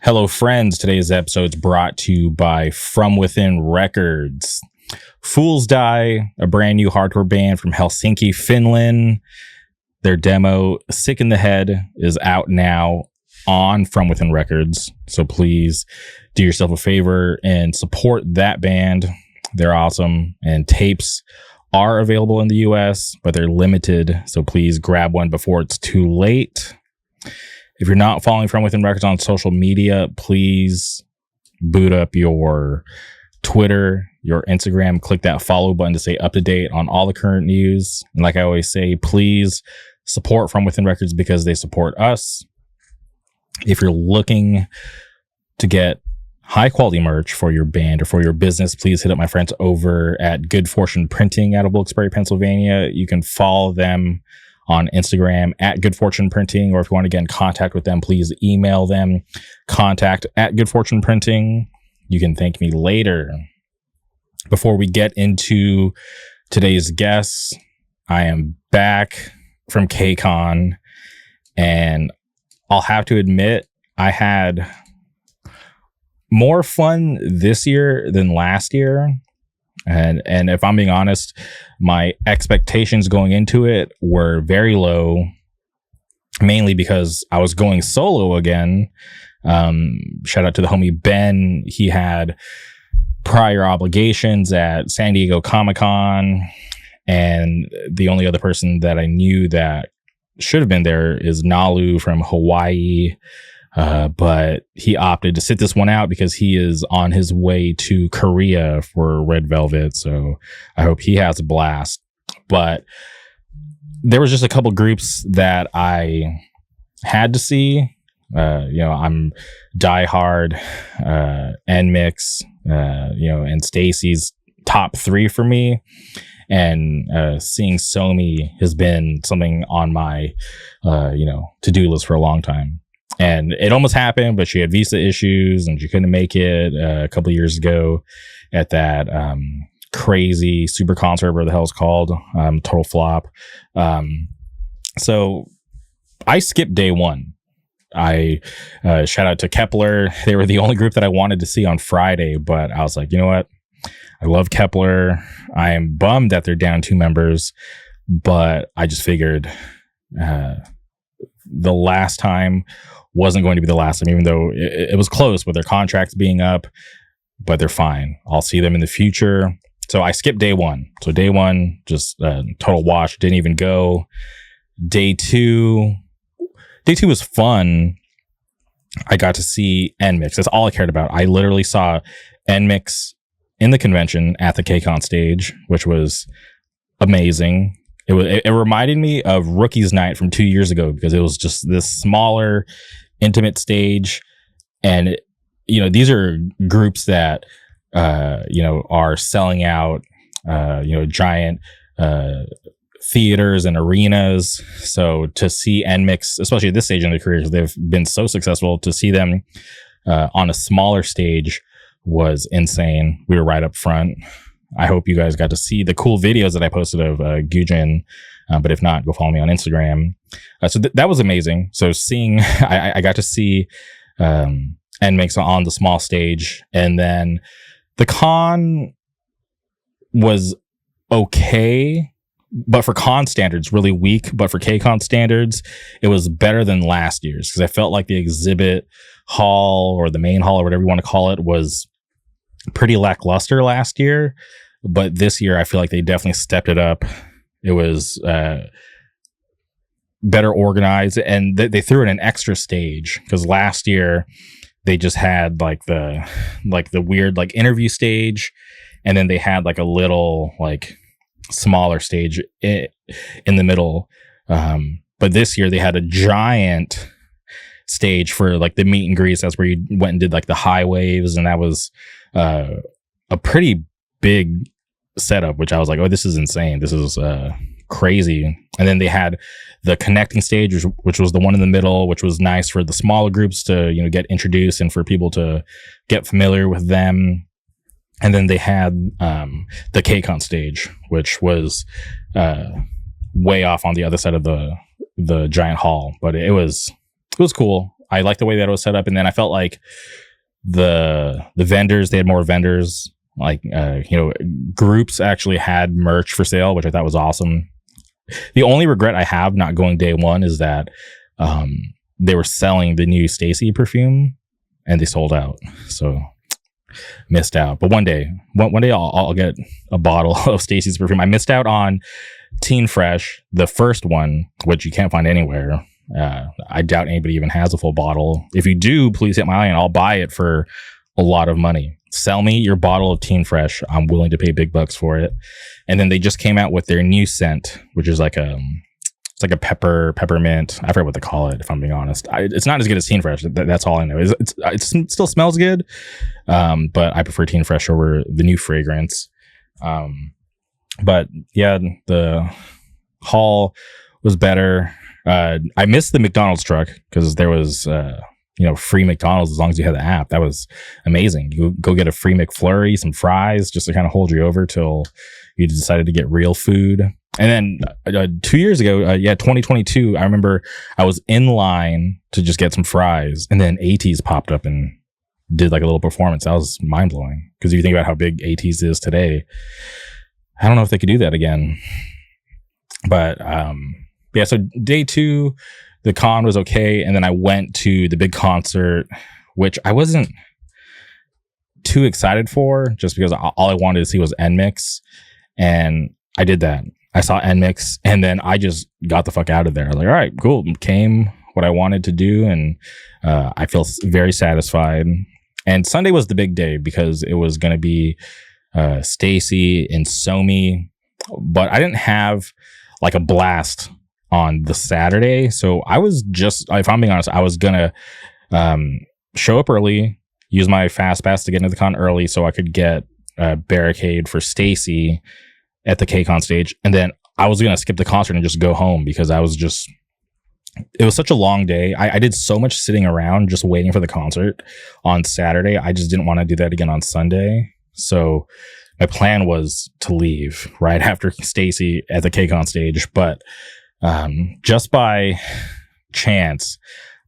Hello, friends. Today's episode is brought to you by From Within Records. Fools Die, a brand new hardcore band from Helsinki, Finland. Their demo, Sick in the Head, is out now on From Within Records. So please do yourself a favor and support that band. They're awesome. And tapes are available in the US, but they're limited. So please grab one before it's too late. If you're not following From Within Records on social media, please boot up your Twitter, your Instagram, click that follow button to stay up to date on all the current news. And like I always say, please support From Within Records because they support us. If you're looking to get high quality merch for your band or for your business, please hit up my friends over at Good Fortune Printing out of Wilkes-Barre, Pennsylvania. You can follow them on Instagram at Good Fortune Printing, or if you want to get in contact with them, please email them, contact@Good Fortune Printing. You can thank me later. Before we get into today's guests, I am back from KCON, and I'll have to admit I had more fun this year than last year. And if I'm being honest, my expectations going into it were very low, mainly because I was going solo again. Shout out to the homie Ben. He had prior obligations at San Diego Comic-Con, and the only other person that I knew that should have been there is Nalu from Hawaii. But he opted to sit this one out because he is on his way to Korea for Red Velvet. So I hope he has a blast. But there was just a couple groups that I had to see. I'm diehard, NMIX, and Stacy's top three for me. And seeing Somi has been something on my, to-do list for a long time. And it almost happened, but she had visa issues and she couldn't make it a couple of years ago at that crazy super concert, whatever the hell it's called, total flop. So I skipped day one. I shout out to Kepler. They were the only group that I wanted to see on Friday, but I was like, you know what? I love Kepler. I am bummed that they're down 2 members, but I just figured the last time wasn't going to be the last time, even though it was close with their contracts being up, but they're fine. I'll see them in the future. So I skipped day one. So day one, just total wash. Didn't even go. Day two was fun. I got to see NMIX. That's all I cared about. I literally saw NMIX in the convention at the KCON stage, which was amazing. It reminded me of Rookie's Night from 2 years ago because it was just this smaller, intimate stage. And, these are groups that, are selling out, giant theaters and arenas. So to see NMIX, especially at this stage in their careers, they've been so successful, to see them on a smaller stage was insane. We were right up front. I hope you guys got to see the cool videos that I posted of Gujin, but if not, go follow me on Instagram. So that was amazing. So seeing, I got to see NMIX on the small stage, and then the con was okay, but for con standards, really weak. But for KCON standards, it was better than last year's because I felt like the exhibit hall or the main hall or whatever you want to call it was pretty lackluster last year, but this year I feel like they definitely stepped it up. It was better organized, and they threw in an extra stage because last year they just had like the weird like interview stage, and then they had like a little like smaller stage in the middle. But this year they had a giant stage for like the meet and greets. That's where you went and did like the high waves, and that was a pretty big setup, which I was like, oh, this is insane. This is crazy. And then they had the connecting stage, which was the one in the middle, which was nice for the smaller groups to, get introduced and for people to get familiar with them. And then they had the KCON stage, which was way off on the other side of the giant hall, but it was cool. I liked the way that it was set up. And then I felt like the vendors, they had more vendors, like, groups actually had merch for sale, which I thought was awesome. The only regret I have not going day one is that they were selling the new Stacy perfume and they sold out. So missed out. But one day I'll get a bottle of Stacy's perfume. I missed out on Teen Fresh, the first one, which you can't find anywhere. I doubt anybody even has a full bottle. If you do, please hit my eye and I'll buy it for a lot of money. Sell me your bottle of Teen Fresh. I'm willing to pay big bucks for it. And then they just came out with their new scent, which is like it's like a peppermint. I forget what they call it, if I'm being honest. It's not as good as Teen Fresh. That's all I know. It still smells good, but I prefer Teen Fresh over the new fragrance. But yeah, the haul was better. I missed the McDonald's truck because there was free McDonald's as long as you had the app. That was amazing. You go get a free McFlurry, some fries, just to kind of hold you over till you decided to get real food. And then 2 years ago, 2022, I remember I was in line to just get some fries, and then ATEEZ popped up and did like a little performance. That was mind blowing because if you think about how big ATEEZ is today, I don't know if they could do that again. But so day two, the con was okay, and then I went to the big concert, which I wasn't too excited for, just because all I wanted to see was NMIXX, and I did that. I saw NMIXX, and then I just got the fuck out of there. I was like, all right, cool. Came what I wanted to do, and I feel very satisfied. And Sunday was the big day because it was going to be Stacy and Somi, but I didn't have like a blast on the Saturday. So I was just, if I'm being honest, I was going to show up early, use my fast pass to get into the con early so I could get a barricade for Stacy at the KCON stage. And then I was going to skip the concert and just go home because it was such a long day. I did so much sitting around just waiting for the concert on Saturday. I just didn't want to do that again on Sunday. So my plan was to leave right after Stacy at the KCON stage. But just by chance,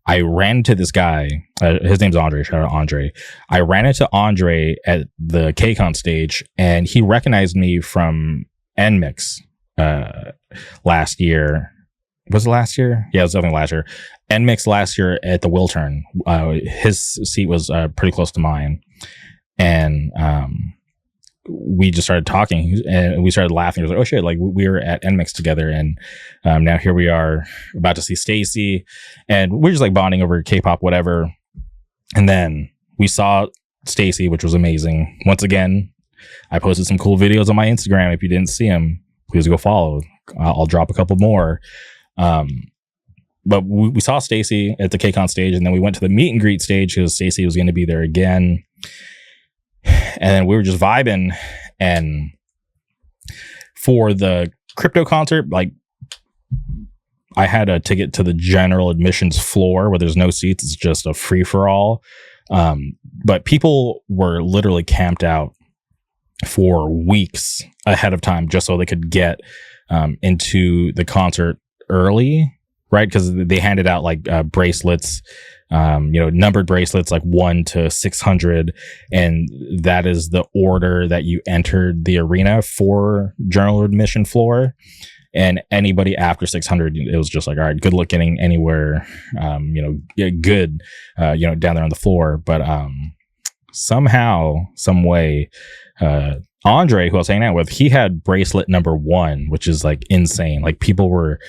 I ran into this guy. His name's Andre. Shout out Andre. I ran into Andre at the KCON stage, and he recognized me from NMIXX last year. Was it last year? Yeah, it was definitely last year. NMIXX last year at the Wiltern. His seat was pretty close to mine, and we just started talking, and we started laughing. It was like, oh shit, like we were at NMIXX together, and now here we are about to see Stacy, and we're just like bonding over K-pop, whatever. And then we saw Stacy, which was amazing. Once again, I posted some cool videos on my Instagram. If you didn't see them, please go follow. I'll drop a couple more. But we saw Stacy at the KCON stage, and then we went to the meet and greet stage because Stacy was going to be there again. And then we were just vibing. And for the crypto concert, like, I had a ticket to the general admissions floor where there's no seats. It's just a free for all. But people were literally camped out for weeks ahead of time just so they could get into the concert early, right? Because they handed out like bracelets, numbered bracelets, like 1 to 600, and that is the order that you entered the arena for general admission floor. And anybody after 600, it was just like, all right, good luck getting anywhere, good, down there on the floor. But somehow, some way, Andre, who I was hanging out with, he had bracelet number 1, which is like insane. Like people were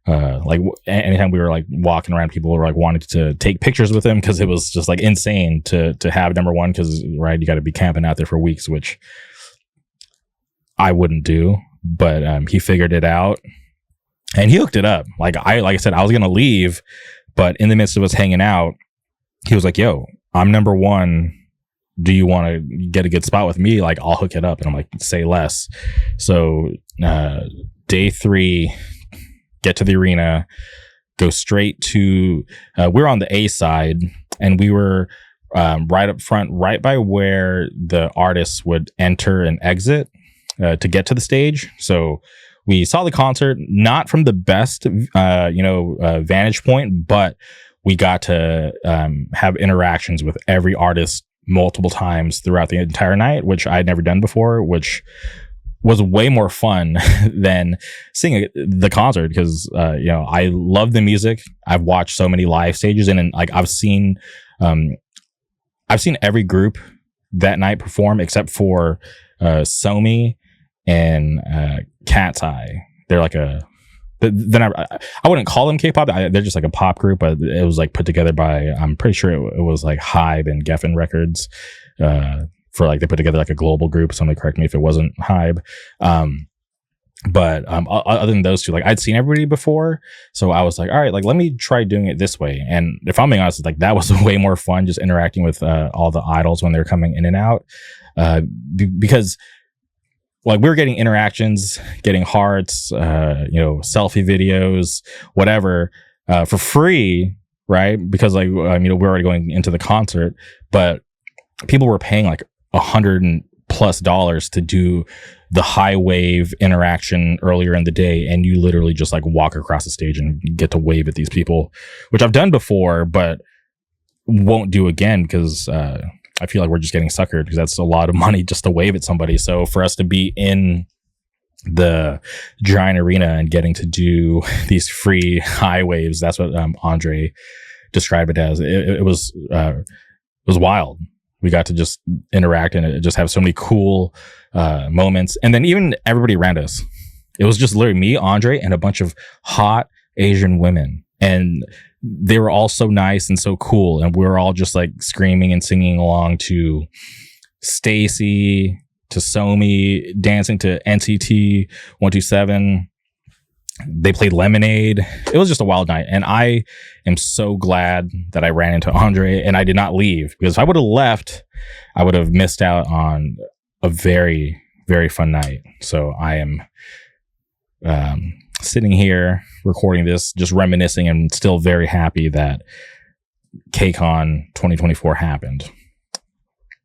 like anytime we were like walking around, people were like wanting to take pictures with him because it was just like insane to have number 1, because right, you got to be camping out there for weeks, which I wouldn't do. But he figured it out and he hooked it up. Like I said, I was gonna leave, but in the midst of us hanging out, he was like, "Yo, I'm number 1. Do you want to get a good spot with me? Like, I'll hook it up." And I'm like, "Say less." So day 3, get to the arena, go straight to. We're on the A side, and we were right up front, right by where the artists would enter and exit to get to the stage. So we saw the concert, not from the best, vantage point, but we got to have interactions with every artist multiple times throughout the entire night, which I had never done before, which was way more fun than seeing the concert because, I love the music. I've watched so many live stages and like I've seen every group that night perform except for Somi and Cat's Eye. They're like I wouldn't call them K-pop. They're just like a pop group, but it was like put together by, I'm pretty sure it was like Hybe and Geffen Records. For like, they put together like a global group. Somebody correct me if it wasn't Hybe. But other than those two, like I'd seen everybody before, so I was like, all right, like let me try doing it this way. And if I'm being honest, like that was way more fun just interacting with all the idols when they're coming in and out, because like we were getting interactions, getting hearts, selfie videos, whatever, for free, right? Because like we're already going into the concert, but people were paying like $100+ to do the high wave interaction earlier in the day, and you literally just like walk across the stage and get to wave at these people, which I've done before but won't do again because I feel like we're just getting suckered because that's a lot of money just to wave at somebody. So for us to be in the giant arena and getting to do these free high waves, that's what Andre described it as. It was wild. We got to just interact and just have so many cool moments. And then even everybody around us, it was just literally me, Andre, and a bunch of hot Asian women. And they were all so nice and so cool. And we were all just like screaming and singing along to Stacy, to Somi, dancing to NCT 127. They played Lemonade. It was just a wild night. And I am so glad that I ran into Andre and I did not leave, because if I would have left, I would have missed out on a very, very fun night. So I am sitting here recording this, just reminiscing, and still very happy that KCON 2024 happened.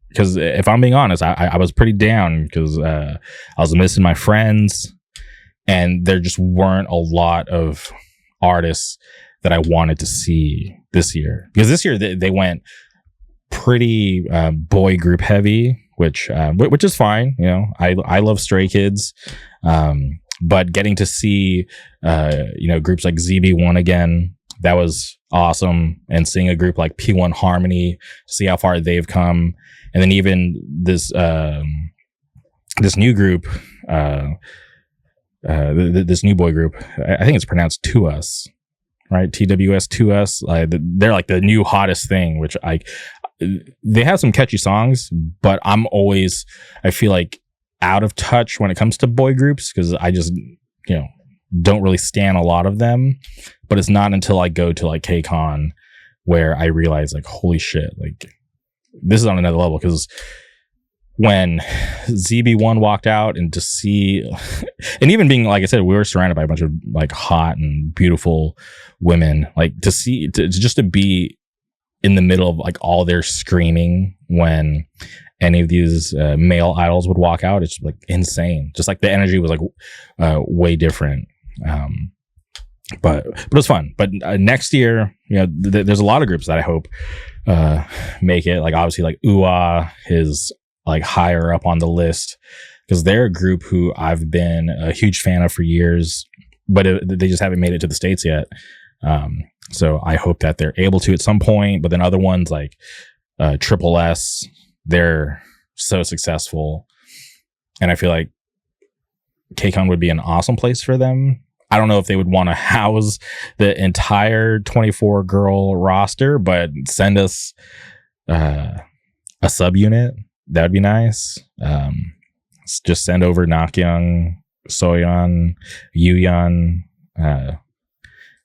Because if I'm being honest, I was pretty down because I was missing my friends. And there just weren't a lot of artists that I wanted to see this year. Because this year they went pretty boy group heavy, which is fine. I love Stray Kids, but getting to see groups like ZB1 again, that was awesome. And seeing a group like P1 Harmony, see how far they've come, and then even this new group. This new boy group, I think it's pronounced To Us, right? TWS To Us. They're like the new hottest thing, which they have some catchy songs, but I feel like out of touch when it comes to boy groups because I just, don't really stan a lot of them. But it's not until I go to like KCON where I realize like, holy shit, like this is on another level. Because when ZB1 walked out, and to see, and even being, like I said, we were surrounded by a bunch of like hot and beautiful women, like to be in the middle of like all their screaming when any of these male idols would walk out, it's like insane. Just like the energy was like way different. But it was fun. But next year, there's a lot of groups that I hope make it. Like obviously, like UA is like higher up on the list because they're a group who I've been a huge fan of for years, but they just haven't made it to the States yet. So I hope that they're able to at some point. But then other ones like Triple S, they're so successful, and I feel like KCON would be an awesome place for them. I don't know if they would want to house the entire 24 girl roster, but send us a subunit. That would be nice. Just send over Nakyoung, Soyeon, Yuyeon, and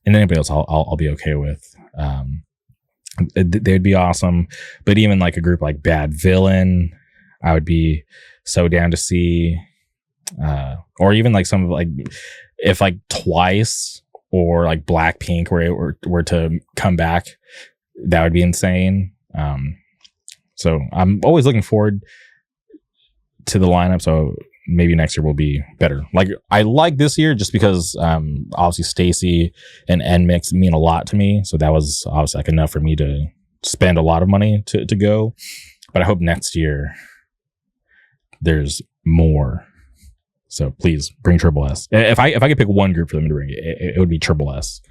anybody else I'll be okay with. They'd be awesome. But even like a group like Bad Villain, I would be so down to see. Or even like some of like, if like Twice or like Blackpink were to come back, that would be insane. So I'm always looking forward to the lineup. So maybe next year will be better. Like I like this year just because obviously Stacy and NMix mean a lot to me. So that was obviously like enough for me to spend a lot of money to go. But I hope next year there's more. So please bring Triple S. If I could pick one group for them to bring, it would be Triple S.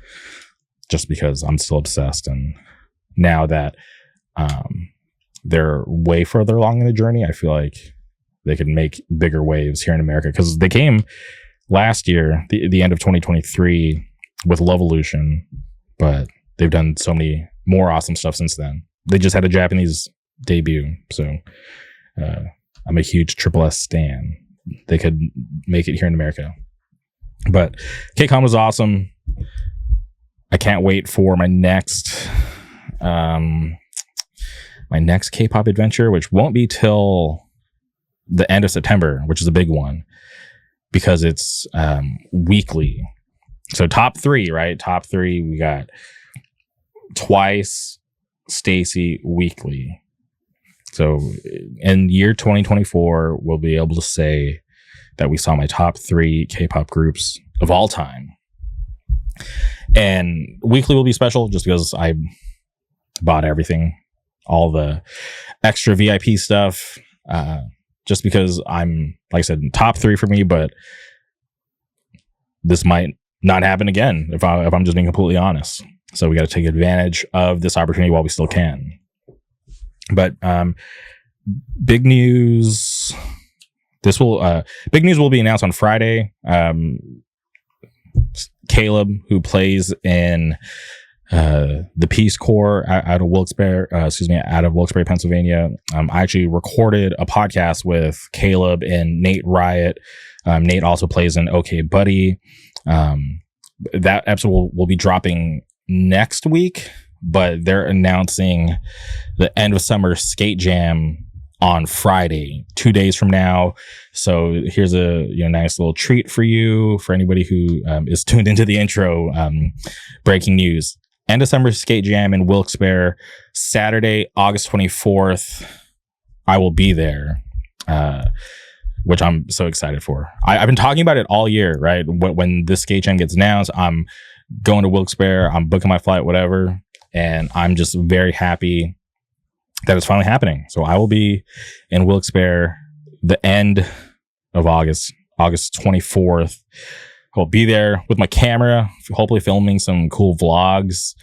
Just because I'm still obsessed, and now that they're way further along in the journey, I feel like they could make bigger waves here in America, because they came last year, the end of 2023, with Loveolution, but they've done so many more awesome stuff since then. They just had a Japanese debut, so I'm a huge Triple S stan. They could make it here in America. But KCON was awesome. I can't wait for my next K-pop adventure, which won't be till the end of September, which is a big one because it's weekly. So top three, right? Top three, we got Twice, Stacy, weekly. So in year 2024, we'll be able to say that we saw my top three K-pop groups of all time. And weekly will be special just because I bought everything, all the extra VIP stuff, just because I'm, like I said, top three for me, but this might not happen again if I'm just being completely honest. So we got to take advantage of this opportunity while we still can. But big news. Big news will be announced on Friday. Caleb, who plays in the Peace Corps out of Wilkes-Barre, Pennsylvania. I actually recorded a podcast with Caleb and Nate Riot. Nate also plays in OK Buddy. That episode will be dropping next week, but they're announcing the end of summer skate jam on Friday, 2 days from now. So here's a nice little treat for you, for anybody who is tuned into the intro. Breaking news: end of summer skate jam in Wilkes-Barre, Saturday, August 24th. I will be there, which I'm so excited for. I've been talking about it all year, right? When this skate jam gets announced, I'm going to Wilkes-Barre. I'm booking my flight, whatever. And I'm just very happy that it's finally happening. So I will be in Wilkes-Barre the end of August 24th. I'll be there with my camera, hopefully filming some cool vlogs.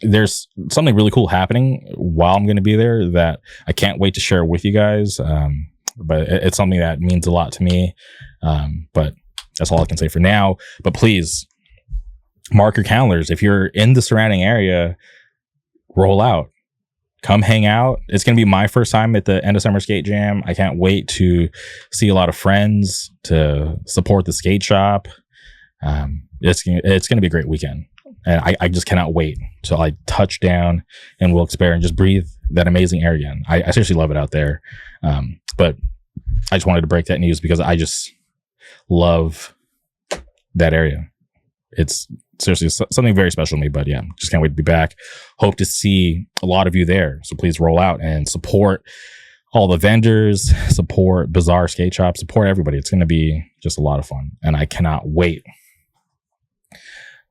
There's something really cool happening while I'm going to be there that I can't wait to share with you guys. But it's something that means a lot to me. But that's all I can say for now. But please mark your calendars. If you're in the surrounding area, roll out. Come hang out. It's going to be my first time at the end of summer skate jam. I can't wait to see a lot of friends, to support the skate shop. It's going to be a great weekend. And I just cannot wait till I touch down in Wilkes-Barre and just breathe that amazing air again. I seriously love it out there. But I just wanted to break that news because I just love that area. It's seriously something very special to me, but yeah, just can't wait to be back. Hope to see a lot of you there. So please roll out and support all the vendors, support Bizarre Skate Shop, support everybody. It's going to be just a lot of fun, and I cannot wait.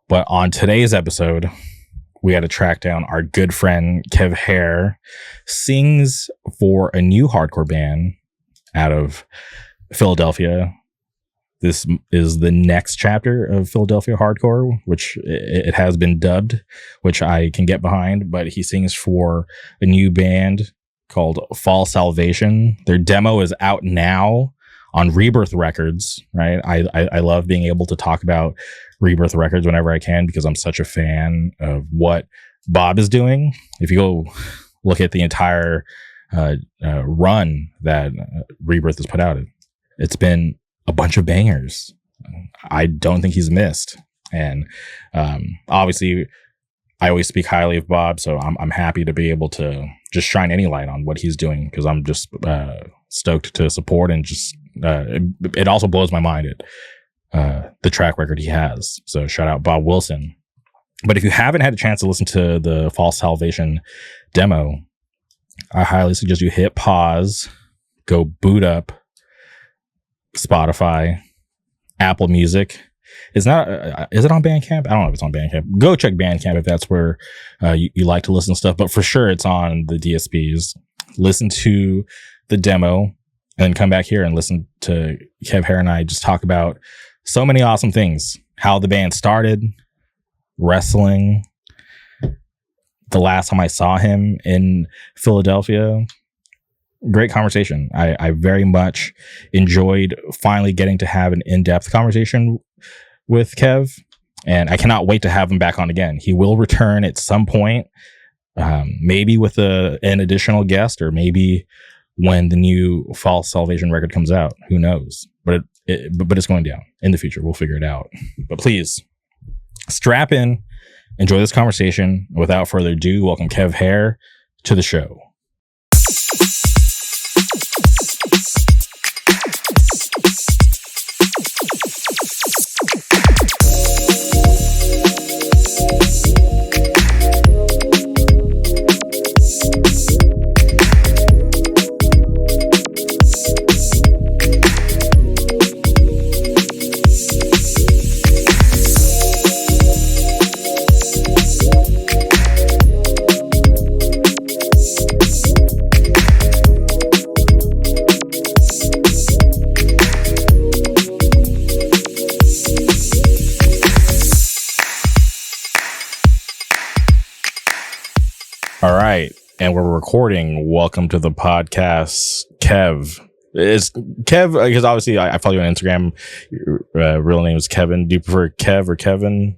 But on today's episode, we had to track down our good friend Kev Hare, sings for a new hardcore band out of Philadelphia. This is the next chapter of Philadelphia hardcore, which it has been dubbed, which I can get behind. But he sings for a new band called Fall Salvation. Their demo is out now on Rebirth Records, right? I love being able to talk about Rebirth Records whenever I can because I'm such a fan of what Bob is doing. If you go look at the entire run that Rebirth has put out, it's been a bunch of bangers. I don't think he's missed. And obviously, I always speak highly of Bob, so I'm happy to be able to just shine any light on what he's doing because I'm just stoked to support and just it also blows my mind at the track record he has. So shout out Bob Wilson. But if you haven't had a chance to listen to the False Salvation demo, I highly suggest you hit pause, go boot up Spotify, Apple Music. Is it on Bandcamp? I don't know if it's on Bandcamp. Go check Bandcamp if that's where you like to listen to stuff. But for sure, it's on the DSPs. Listen to the demo and then come back here and listen to Kev Hare and I just talk about so many awesome things. How the band started, wrestling, the last time I saw him in Philadelphia. Great conversation. I very much enjoyed finally getting to have an in-depth conversation with Kev, and I cannot wait to have him back on again. He will return at some point, maybe with an additional guest, or maybe when the new False Salvation record comes out. Who knows? But it's going down in the future. We'll figure it out. But please strap in, enjoy this conversation. Without further ado, welcome Kev Hare to the show. All right, and we're recording. Welcome to the podcast, Kev. It's Kev because obviously I follow you on Instagram. Your real name is Kevin. Do you prefer Kev or Kevin?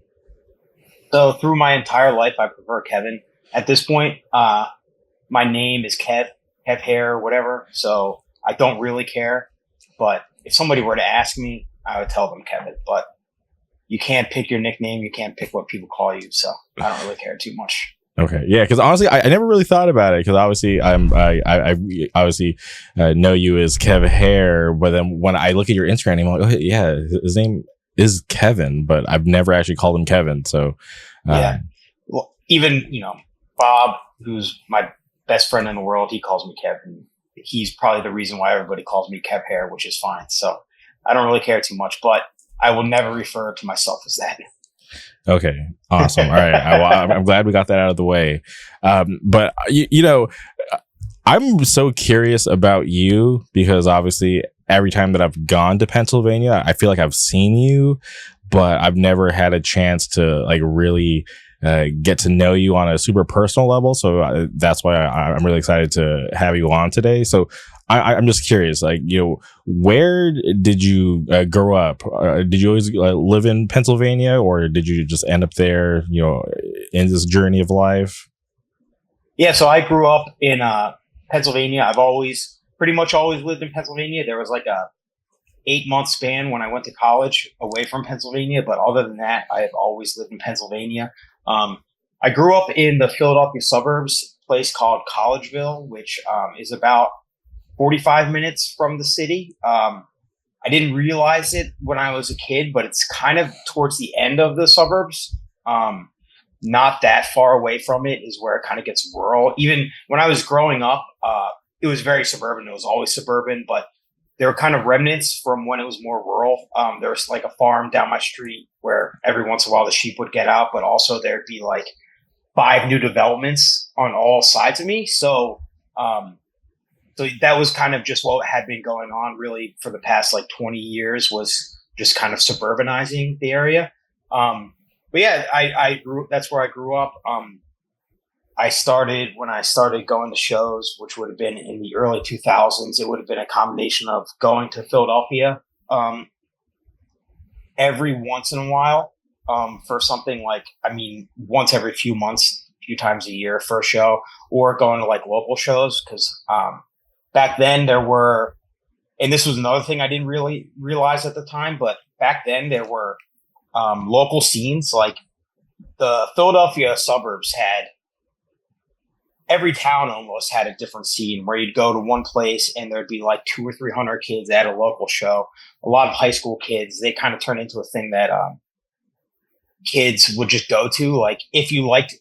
So through my entire life, I prefer Kevin. At this point, my name is Kev Hare, whatever. So I don't really care. But if somebody were to ask me, I would tell them Kevin. But you can't pick your nickname. You can't pick what people call you. So I don't really care too much. Okay, yeah, because honestly, I never really thought about it. Because obviously, I obviously know you as Kev Hare, but then when I look at your Instagram name, I'm like, oh yeah, his name is Kevin, but I've never actually called him Kevin. So yeah, well, even Bob, who's my best friend in the world, he calls me Kevin. He's probably the reason why everybody calls me Kev Hare, which is fine. So I don't really care too much, but I will never refer to myself as that. Okay, awesome. All right, I'm glad we got that out of the way. But I'm so curious about you because obviously every time that I've gone to Pennsylvania, I feel like I've seen you, but I've never had a chance to like really get to know you on a super personal level. So that's why I'm really excited to have you on today. So I'm just curious, like, where did you grow up? Did you always live in Pennsylvania, or did you just end up there, in this journey of life? Yeah, so I grew up in Pennsylvania. I've pretty much always lived in Pennsylvania. There was like a 8-month span when I went to college away from Pennsylvania, but other than that, I have always lived in Pennsylvania. I grew up in the Philadelphia suburbs, a place called Collegeville, which is about 45 minutes from the city. I didn't realize it when I was a kid, but it's kind of towards the end of the suburbs. Not that far away from it is where it kind of gets rural. Even when I was growing up, it was very suburban. It was always suburban, but there were kind of remnants from when it was more rural. There was like a farm down my street where every once in a while the sheep would get out, but also there'd be like 5 new developments on all sides of me. So that was kind of just what had been going on really for the past like 20 years, was just kind of suburbanizing the area. But yeah, that's where I grew up. When I started going to shows, which would have been in the early 2000s, it would have been a combination of going to Philadelphia every once in a while for something like, once every few months, a few times a year for a show, or going to like local shows. Because back then there were, and this was another thing I didn't really realize at the time, but back then there were local scenes. Like the Philadelphia suburbs had, every town almost had a different scene where you'd go to one place and there'd be like 200 or 300 kids at a local show. A lot of high school kids, they kind of turned into a thing that kids would just go to. Like if you liked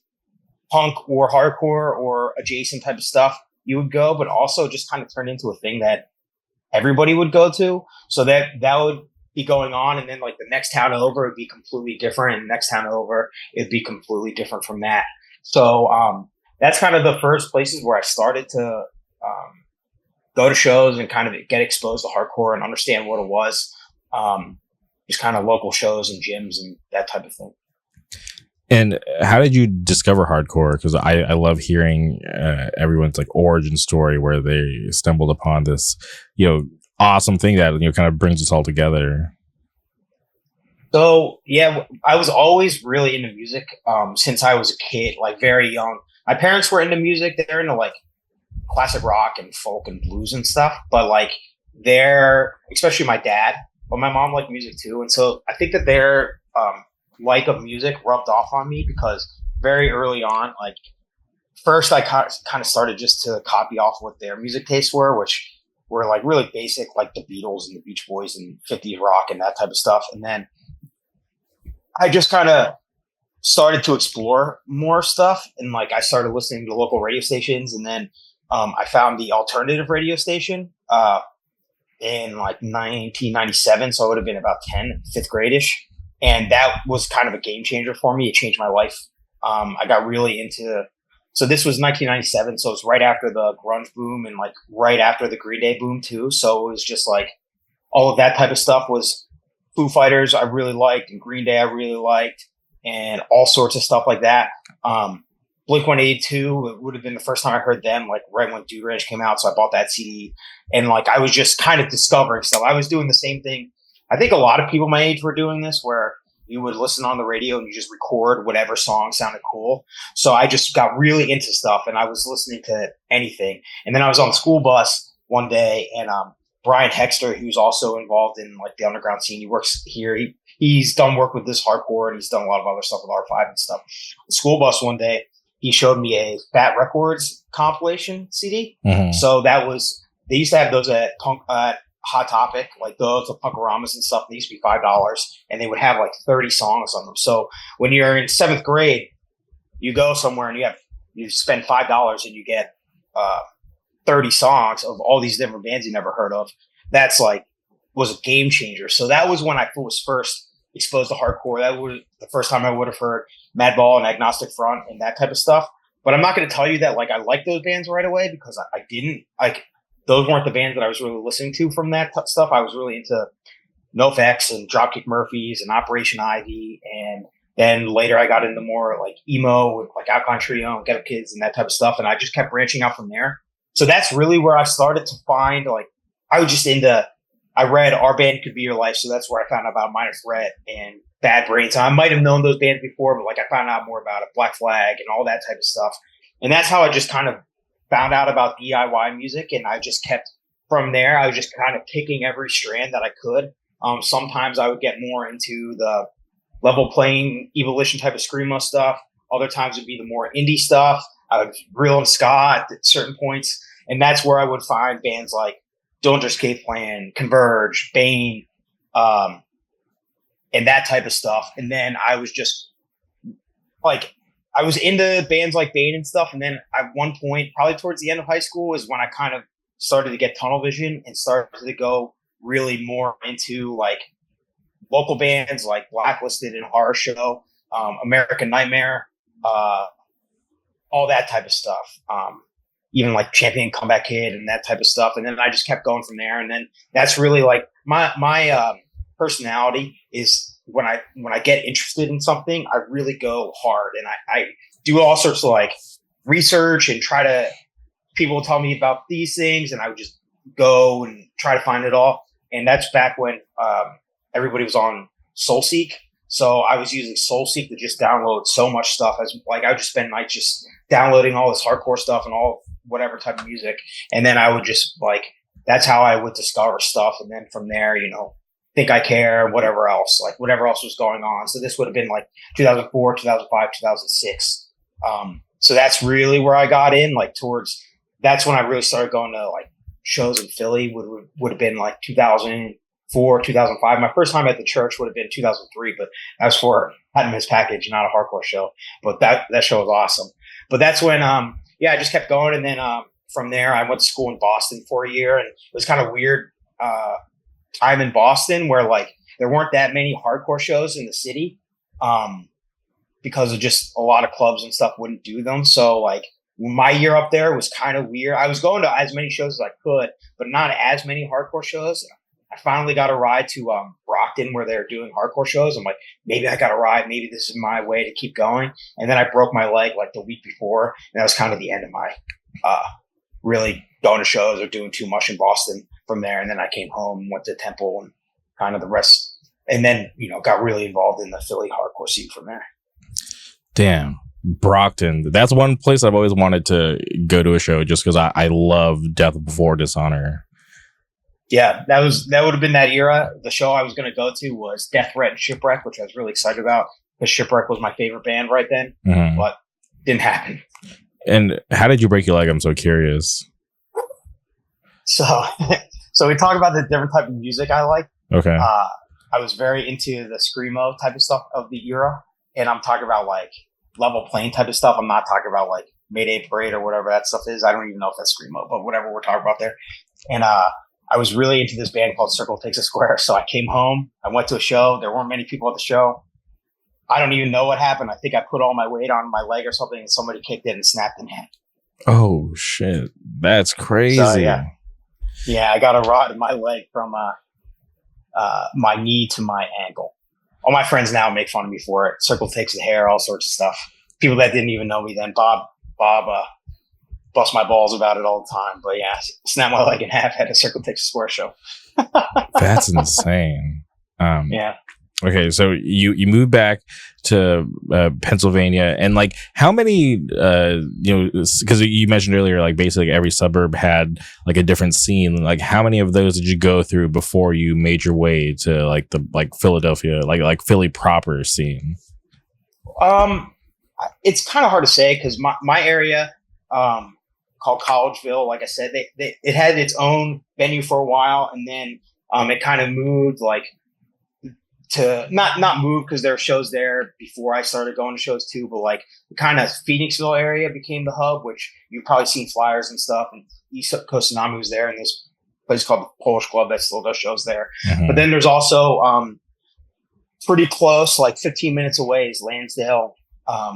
punk or hardcore or adjacent type of stuff, you would go, but also just kind of turned into a thing that everybody would go to. So that would be going on, and then like the next town over would be completely different, and the next town over it'd be completely different from that. So that's kind of the first places where I started to go to shows and kind of get exposed to hardcore and understand what it was. Just kind of local shows and gyms and that type of thing. And how did you discover hardcore? Because I love hearing everyone's like origin story where they stumbled upon this, awesome thing that kind of brings us all together. So yeah, I was always really into music since I was a kid, like very young. My parents were into music; they're into like classic rock and folk and blues and stuff. But like especially my dad, but my mom liked music too, and so I think that their like of music rubbed off on me because very early on, like first I kind of started just to copy off what their music tastes were, which were like really basic, like the Beatles and the Beach Boys and 50s rock and that type of stuff. And then I just kind of started to explore more stuff. And like, I started listening to local radio stations. And then I found the alternative radio station in like 1997. So I would have been about 10, fifth grade-ish. And that was kind of a game changer for me. It changed my life. I got really into, so this was 1997. So it was right after the grunge boom and like right after the Green Day boom too. So it was just like all of that type of stuff was Foo Fighters I really liked and Green Day I really liked and all sorts of stuff like that. Blink-182, it would have been the first time I heard them, like right when Dude Ranch came out. So I bought that CD and like I was just kind of discovering stuff. I was doing the same thing. I think a lot of people my age were doing this where you would listen on the radio and you just record whatever song sounded cool. So I just got really into stuff and I was listening to anything. And then I was on the school bus one day and Brian Hexter, who's also involved in like the underground scene, he works here. He's done work with this hardcore and he's done a lot of other stuff with R5 and stuff. The school bus one day, he showed me a Fat Records compilation CD. Mm-hmm. So that was, they used to have those at Hot Topic, like those Punkaramas and stuff. They used to be $5 and they would have like 30 songs on them. So when you're in 7th grade, you go somewhere and you spend $5 and you get 30 songs of all these different bands you never heard of. That's like was a game changer. So that was when I was first exposed to hardcore. That was the first time I would have heard Madball and Agnostic Front and that type of stuff. But I'm not going to tell you that like I like those bands right away because I didn't like. Those weren't the bands that I was really listening to from that stuff. I was really into NoFX and Dropkick Murphys and Operation Ivy. And then later I got into more like emo with like Alkaline Trio and Get Up Kids and that type of stuff. And I just kept branching out from there. So that's really where I started to find like, I was just I read Our Band Could Be Your Life. So that's where I found out about Minor Threat and Bad Brains. I might have known those bands before, but like I found out more about it, Black Flag and all that type of stuff. And that's how I just kind of found out about DIY music, and I just kept from there. I was just kind of picking every strand that I could. Sometimes I would get more into the level playing Evolution type of screamo stuff. Other times it'd be the more indie stuff. I would reel in ska at certain points, and that's where I would find bands like Dillinger Escape Plan, Converge, Bane, and that type of stuff. And then I was just like, I was into bands like Bane and stuff. And then at one point, probably towards the end of high school is when I kind of started to get tunnel vision and started to go really more into like local bands like Blacklisted and Horror Show, American Nightmare, all that type of stuff. Even like Champion Comeback Kid and that type of stuff. And then I just kept going from there. And then that's really like my personality is when I get interested in something, I really go hard and I do all sorts of like research and people tell me about these things and I would just go and try to find it all. And that's back when everybody was on SoulSeek. So I was using SoulSeek to just download so much stuff as like I would just spend nights just downloading all this hardcore stuff and all whatever type of music. And then I would just like, that's how I would discover stuff. And then from there, Think I Care, whatever else was going on. So this would have been like 2004, 2005, 2006. So that's really where I got in, like that's when I really started going to like shows in Philly would have been like 2004, 2005. My first time at the church would have been 2003, but that was for Hadn't Missed Package, not a hardcore show. But that show was awesome. But that's when, I just kept going. And then from there, I went to school in Boston for a year and it was kind of weird. time in Boston where like there weren't that many hardcore shows in the city, because of just a lot of clubs and stuff wouldn't do them. So like my year up there was kind of weird. I was going to as many shows as I could, but not as many hardcore shows. I finally got a ride to Brockton where they're doing hardcore shows. I'm like, maybe I got a ride. Maybe this is my way to keep going. And then I broke my leg like the week before, and that was kind of the end of my really going to shows or doing too much in Boston from there. And then I came home, went to Temple, and kind of the rest. And then, got really involved in the Philly hardcore scene from there. Damn. Brockton. That's one place I've always wanted to go to a show just because I love Death Before Dishonor. Yeah, that would have been that era. The show I was going to go to was Death Threat and Shipwreck, which I was really excited about because Shipwreck was my favorite band right then, but didn't happen. And how did you break your leg? I'm so curious. So we talk about the different type of music I like. Okay. I was very into the screamo type of stuff of the era, and I'm talking about like Level Plane type of stuff. I'm not talking about like Mayday Parade or whatever that stuff is. I don't even know if that's screamo, but whatever we're talking about there. And I was really into this band called Circle Takes a Square. So I came home, I went to a show. There weren't many people at the show. I don't even know what happened. I think I put all my weight on my leg or something, and somebody kicked it and snapped in half. Oh, shit. That's crazy. So, yeah, I got a rod in my leg from my knee to my ankle. All my friends now make fun of me for it. Circle Takes the Hair, all sorts of stuff. People that didn't even know me then. Bob bust my balls about it all the time. But yeah, snapped my leg in half at a Circle Takes a Square show. That's insane. Yeah. Okay, so you moved back to Pennsylvania, and like how many because you mentioned earlier, like basically every suburb had like a different scene. Like how many of those did you go through before you made your way to like the Philadelphia, like Philly proper scene? It's kind of hard to say because my area called Collegeville, like I said, it had its own venue for a while, and then it kind of moved like to not move because there were shows there before I started going to shows too, but like the kind of Phoenixville area became the hub, which you've probably seen flyers and stuff, and East Coast Tsunami was there, and this place called the Polish Club that still does shows there. Mm-hmm. But then there's also pretty close, like 15 minutes away, is Lansdale,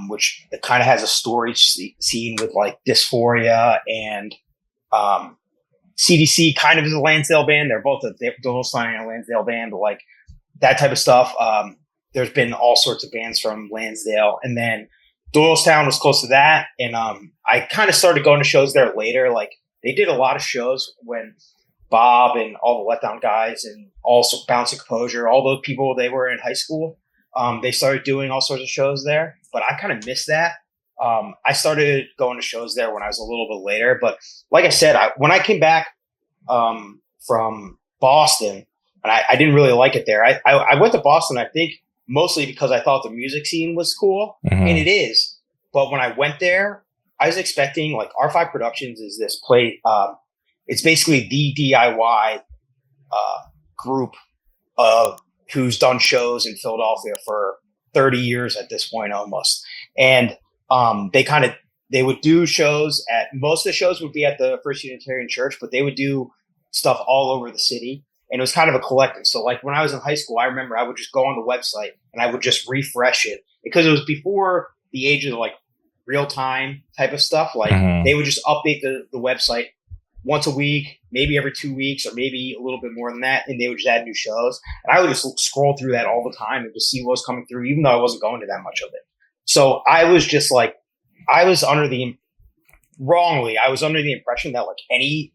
which kind of has a storage scene with like Dysphoria and CDC kind of is a Lansdale band. They're both a Doodlestein and a Lansdale band, but like that type of stuff. There's been all sorts of bands from Lansdale, and then Doylestown was close to that. And I kind of started going to shows there later. Like they did a lot of shows when Bob and all the Letdown guys and also Bouncing Composure, all those people, they were in high school. They started doing all sorts of shows there, but I kind of missed that. I started going to shows there when I was a little bit later. But like I said, when I came back from Boston, and I didn't really like it there. I went to Boston, I think, mostly because I thought the music scene was cool, and it is. But when I went there, I was expecting, like, R5 Productions is this play. It's basically the DIY group who's done shows in Philadelphia for 30 years at this point almost. And they would do shows at, most of the shows would be at the First Unitarian Church, but they would do stuff all over the city. And it was kind of a collective. So like when I was in high school, I remember I would just go on the website and I would just refresh it because it was before the age of like real time type of stuff. Like they would just update the website once a week, maybe every 2 weeks, or maybe a little bit more than that. And they would just add new shows. And I would just scroll through that all the time and just see what was coming through, even though I wasn't going to that much of it. So I was just like, I was under the impression that like any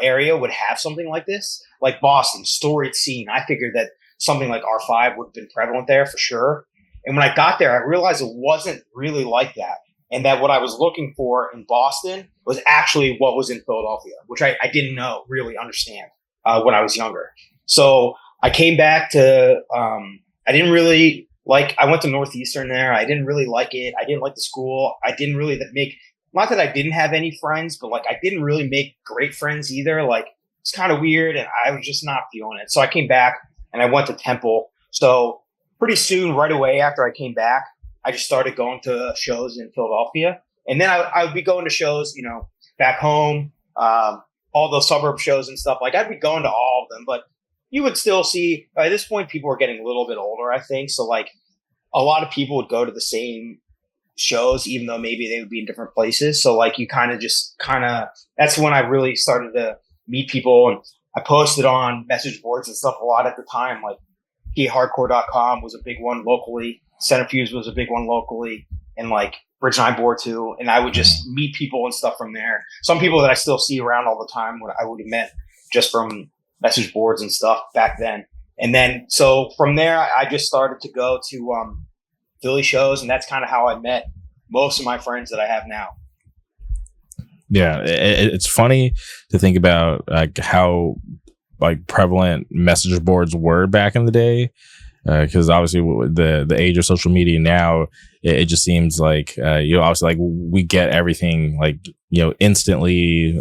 area would have something like this, like Boston, storied scene. I figured that something like R5 would have been prevalent there for sure. And when I got there, I realized it wasn't really like that. And that what I was looking for in Boston was actually what was in Philadelphia, which I didn't really understand when I was younger. So I came back to, I didn't really like, I went to Northeastern there. I didn't really like it. I didn't like the school. I didn't really not that I didn't have any friends, but like I didn't really make great friends either. Like it's kind of weird and I was just not feeling it. So I came back and I went to Temple. So pretty soon, right away after I came back, I just started going to shows in Philadelphia. And then I would be going to shows, back home. all those suburb shows and stuff. Like I'd be going to all of them, but you would still see by this point people were getting a little bit older, I think. So like a lot of people would go to the same shows, even though maybe they would be in different places. So like you kind of that's when I really started to meet people, and I posted on message boards and stuff a lot at the time. Like hardcore.com was a big one locally. Centrifuge was a big one locally, and like Bridge 9 Board too. And I would just meet people and stuff from there. Some people that I still see around all the time, what I would have met just from message boards and stuff back then. And then, so from there, I just started to go to Philly shows, and that's kind of how I met most of my friends that I have now. Yeah, it's funny to think about like how like prevalent message boards were back in the day, because obviously the age of social media now, it just seems like obviously like we get everything like instantly.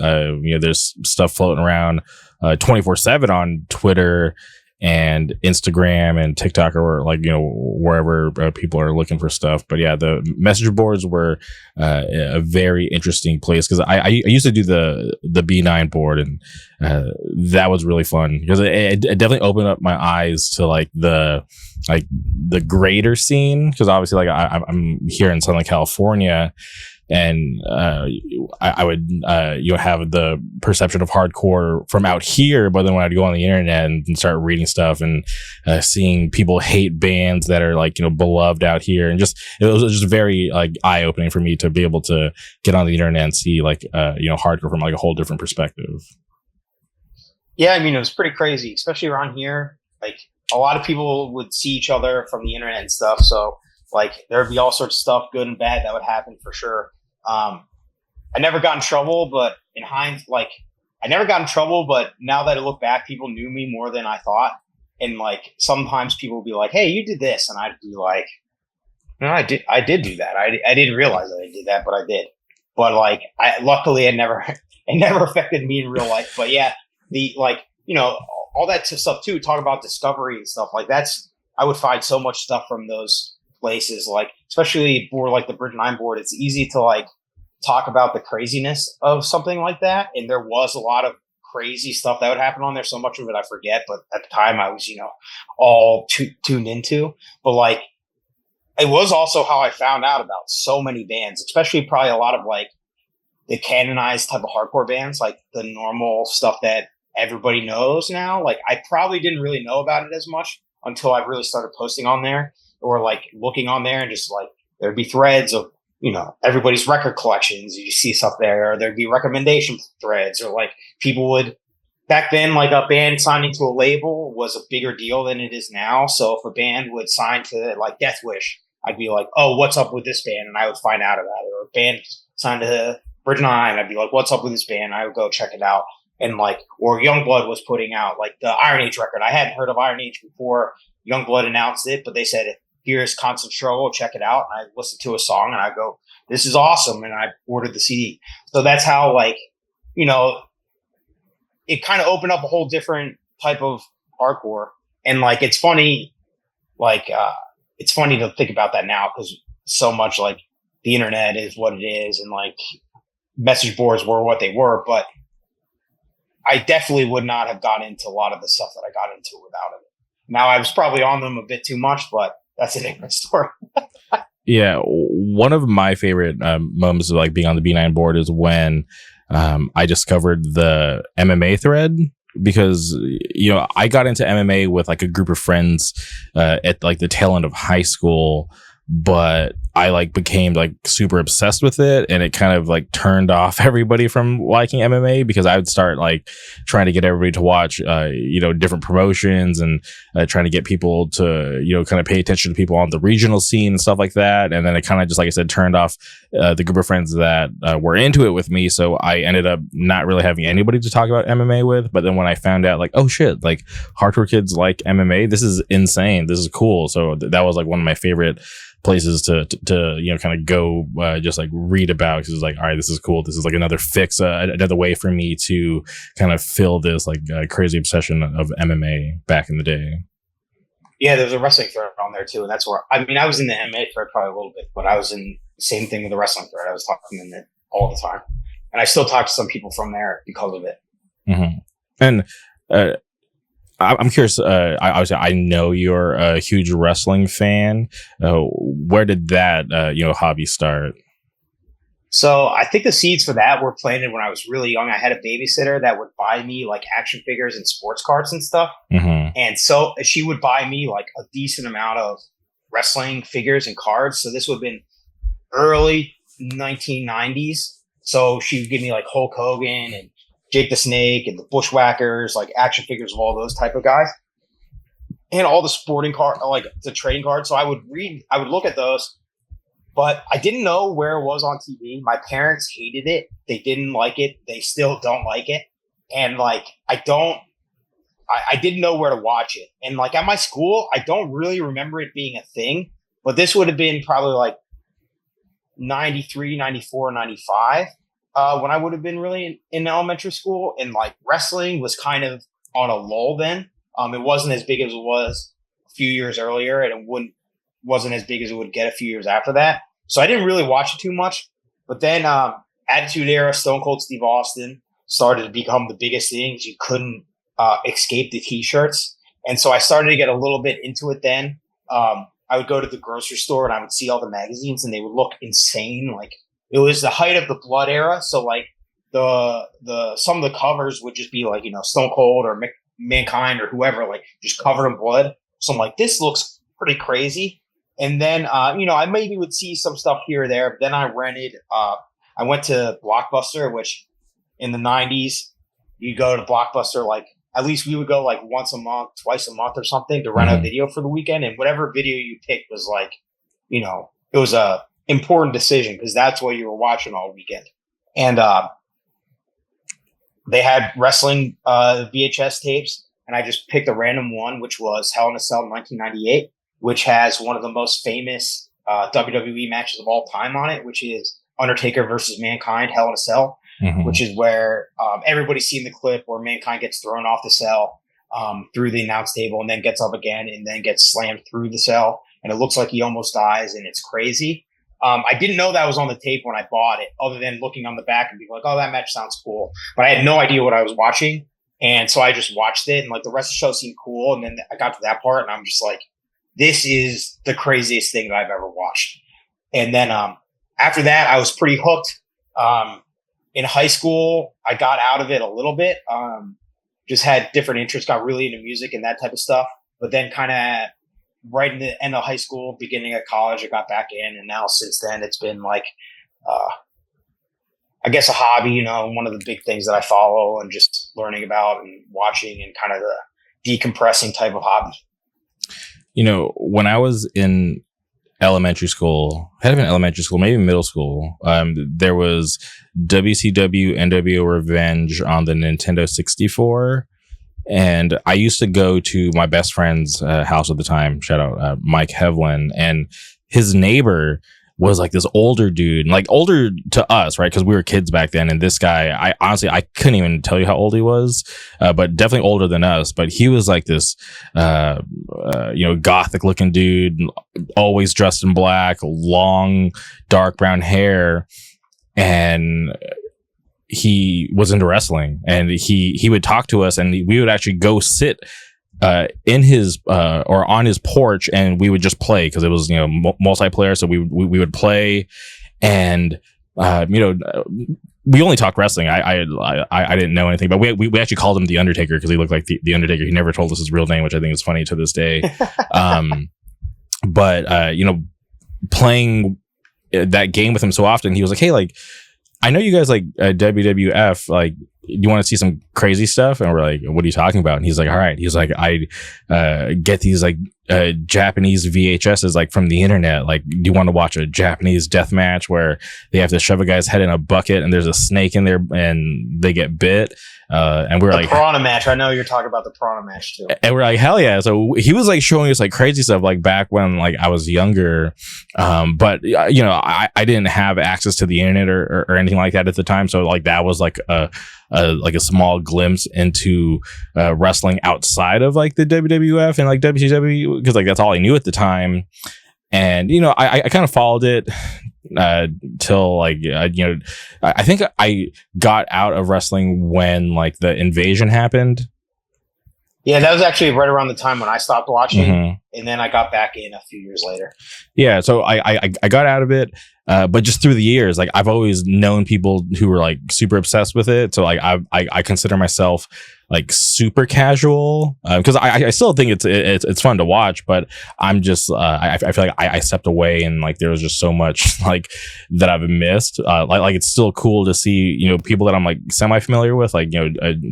There's stuff floating around 24/7 on Twitter and Instagram and TikTok, or like wherever people are looking for stuff. But yeah, the message boards were a very interesting place, because I used to do the B9 board, and that was really fun because it definitely opened up my eyes to like the greater scene, because obviously like I'm here in Southern California. And I would have the perception of hardcore from out here, but then when I'd go on the internet and start reading stuff and seeing people hate bands that are like beloved out here, and it was just very like eye opening for me to be able to get on the internet and see like hardcore from like a whole different perspective. Yeah, I mean, it was pretty crazy, especially around here. Like a lot of people would see each other from the internet and stuff, so like there'd be all sorts of stuff, good and bad, that would happen for sure. I never got in trouble, but I never got in trouble, but now that I look back, people knew me more than I thought. And like sometimes people would be like, "Hey, you did this," and I'd be like, "No, I did do that. I didn't realize that I did that, but I did." But like, luckily it never affected me in real life. But yeah, all that stuff too. Talk about discovery and stuff like I would find so much stuff from those places, like especially for like the Bridge 9 board. It's easy to like talk about the craziness of something like that, and there was a lot of crazy stuff that would happen on there. So much of it I forget, but at the time I was all tuned into. But like it was also how I found out about so many bands, especially probably a lot of like the canonized type of hardcore bands, like the normal stuff that everybody knows now. Like I probably didn't really know about it as much until I really started posting on there, or like looking on there, and just like there'd be threads of everybody's record collections. You see stuff there, or there'd be recommendation threads, or like people would back then, like a band signing to a label was a bigger deal than it is now. So if a band would sign to like Death Wish, I'd be like, "Oh, what's up with this band?" And I would find out about it. Or a band signed to Bridge 9, I'd be like, "What's up with this band?" I would go check it out. And like, or Youngblood was putting out like the Iron Age record. I hadn't heard of Iron Age before Youngblood announced it, but they said, "Here's Constant Struggle, check it out." And I listened to a song and I go, "This is awesome." And I ordered the CD. So that's how like, it kind of opened up a whole different type of hardcore. And like, it's funny to think about that now, because so much like the internet is what it is, and like message boards were what they were. But I definitely would not have gotten into a lot of the stuff that I got into without it. Now I was probably on them a bit too much, but that's a different story. Yeah, one of my favorite moments of like being on the B9 board is when I discovered the MMA thread, because I got into MMA with like a group of friends at like the tail end of high school, but I like became like super obsessed with it, and it kind of like turned off everybody from liking MMA, because I would start like trying to get everybody to watch different promotions, and trying to get people to kind of pay attention to people on the regional scene and stuff like that. And then it kind of just, like I said, turned off the group of friends that were into it with me, so I ended up not really having anybody to talk about MMA with. But then when I found out like, oh shit, like hardcore kids like MMA, this is insane, this is cool. So that was like one of my favorite places to kind of go just like read about, because it's like, all right, this is cool, this is like another fix, another way for me to kind of fill this like crazy obsession of MMA back in the day. Yeah, there's a wrestling thread on there too, and that's where I was in the MMA thread probably a little bit, but I was in the same thing with the wrestling thread. I was talking in it all the time, and I still talk to some people from there because of it. Mm-hmm. And I'm curious. Obviously, I know you're a huge wrestling fan. Where did that hobby start? So I think the seeds for that were planted when I was really young. I had a babysitter that would buy me like action figures and sports cards and stuff. Mm-hmm. And so she would buy me like a decent amount of wrestling figures and cards. So this would have been early 1990s. So she would give me like Hulk Hogan and Jake the Snake and the Bushwhackers, like action figures of all those type of guys. And all the sporting card, like the trading cards. So I would look at those. But I didn't know where it was on TV. My parents hated it. They didn't like it. They still don't like it. And like, I didn't know where to watch it. And like at my school, I don't really remember it being a thing, but this would have been probably like 93, 94, 95, when I would have been really in elementary school. And like wrestling was kind of on a lull then. It wasn't as big as it was a few years earlier, and it wasn't as big as it would get a few years after that. So I didn't really watch it too much. But then Attitude Era, Stone Cold Steve Austin started to become the biggest things. You couldn't escape the T-shirts. And so I started to get a little bit into it then. I would go to the grocery store and I would see all the magazines and they would look insane. Like it was the height of the Blood era. So like some of the covers would just be like, Stone Cold or Mankind or whoever, like just covered in blood. So I'm like, this looks pretty crazy. And then, I maybe would see some stuff here or there, but then I went to Blockbuster, which in the 90s, you go to Blockbuster, like at least we would go like once a month, twice a month or something to rent a video for the weekend. And whatever video you picked was like, it was a important decision because that's what you were watching all weekend. And they had wrestling VHS tapes, and I just picked a random one, which was Hell in a Cell 1998. Which has one of the most famous WWE matches of all time on it, which is Undertaker versus Mankind, Hell in a Cell, which is where everybody's seen the clip where Mankind gets thrown off the cell through the announce table and then gets up again and then gets slammed through the cell. And it looks like he almost dies, and it's crazy. I didn't know that was on the tape when I bought it, other than looking on the back and being like, oh, that match sounds cool. But I had no idea what I was watching. And so I just watched it, and like the rest of the show seemed cool. And then I got to that part, and I'm just like, this is the craziest thing that I've ever watched. And then after that, I was pretty hooked. In high school, I got out of it a little bit. Just had different interests, got really into music and that type of stuff. But then kind of right in the end of high school, beginning of college, I got back in. And now since then, it's been like, I guess a hobby, one of the big things that I follow and just learning about and watching and kind of the decompressing type of hobby. When I was in elementary school, maybe middle school, there was WCW NWO Revenge on the Nintendo 64. And I used to go to my best friend's house at the time, shout out Mike Hevlin, and his neighbor was like this older dude, like older to us, right? Because we were kids back then. And this guy, I couldn't even tell you how old he was, but definitely older than us. But he was like this, gothic looking dude, always dressed in black, long, dark brown hair. And he was into wrestling, and he would talk to us, and we would actually go sit in his or on his porch, and we would just play because it was multiplayer. So we would play, and we only talked wrestling. I didn't know anything, but we actually called him the Undertaker because he looked like the Undertaker. He never told us his real name, which I think is funny to this day. But playing that game with him so often, he was like, hey, like, I know you guys like WWF, like, you want to see some crazy stuff? And we're like, what are you talking about? And he's like, all right. He's like, I get these like Japanese VHSs like from the internet. Like, do you want to watch a Japanese death match where they have to shove a guy's head in a bucket and there's a snake in there and they get bit? And we're like, piranha match. I know you're talking about the piranha match too. And we're like, hell yeah. So he was like showing us like crazy stuff like back when like I was younger. But I didn't have access to the internet or anything like that at the time. So like that was like a small glimpse into wrestling outside of like the WWF and like WCW, because like that's all I knew at the time. And I kind of followed it till like I think I got out of wrestling when like the invasion happened. Yeah, that was actually right around the time when I stopped watching, and then I got back in a few years later. Yeah, so I got out of it, but just through the years, like I've always known people who were like super obsessed with it. So like I consider myself like super casual because I still think it's fun to watch, but I'm just I feel like I stepped away and like there was just so much like that I've missed. Like it's still cool to see people that I'm like semi familiar with, like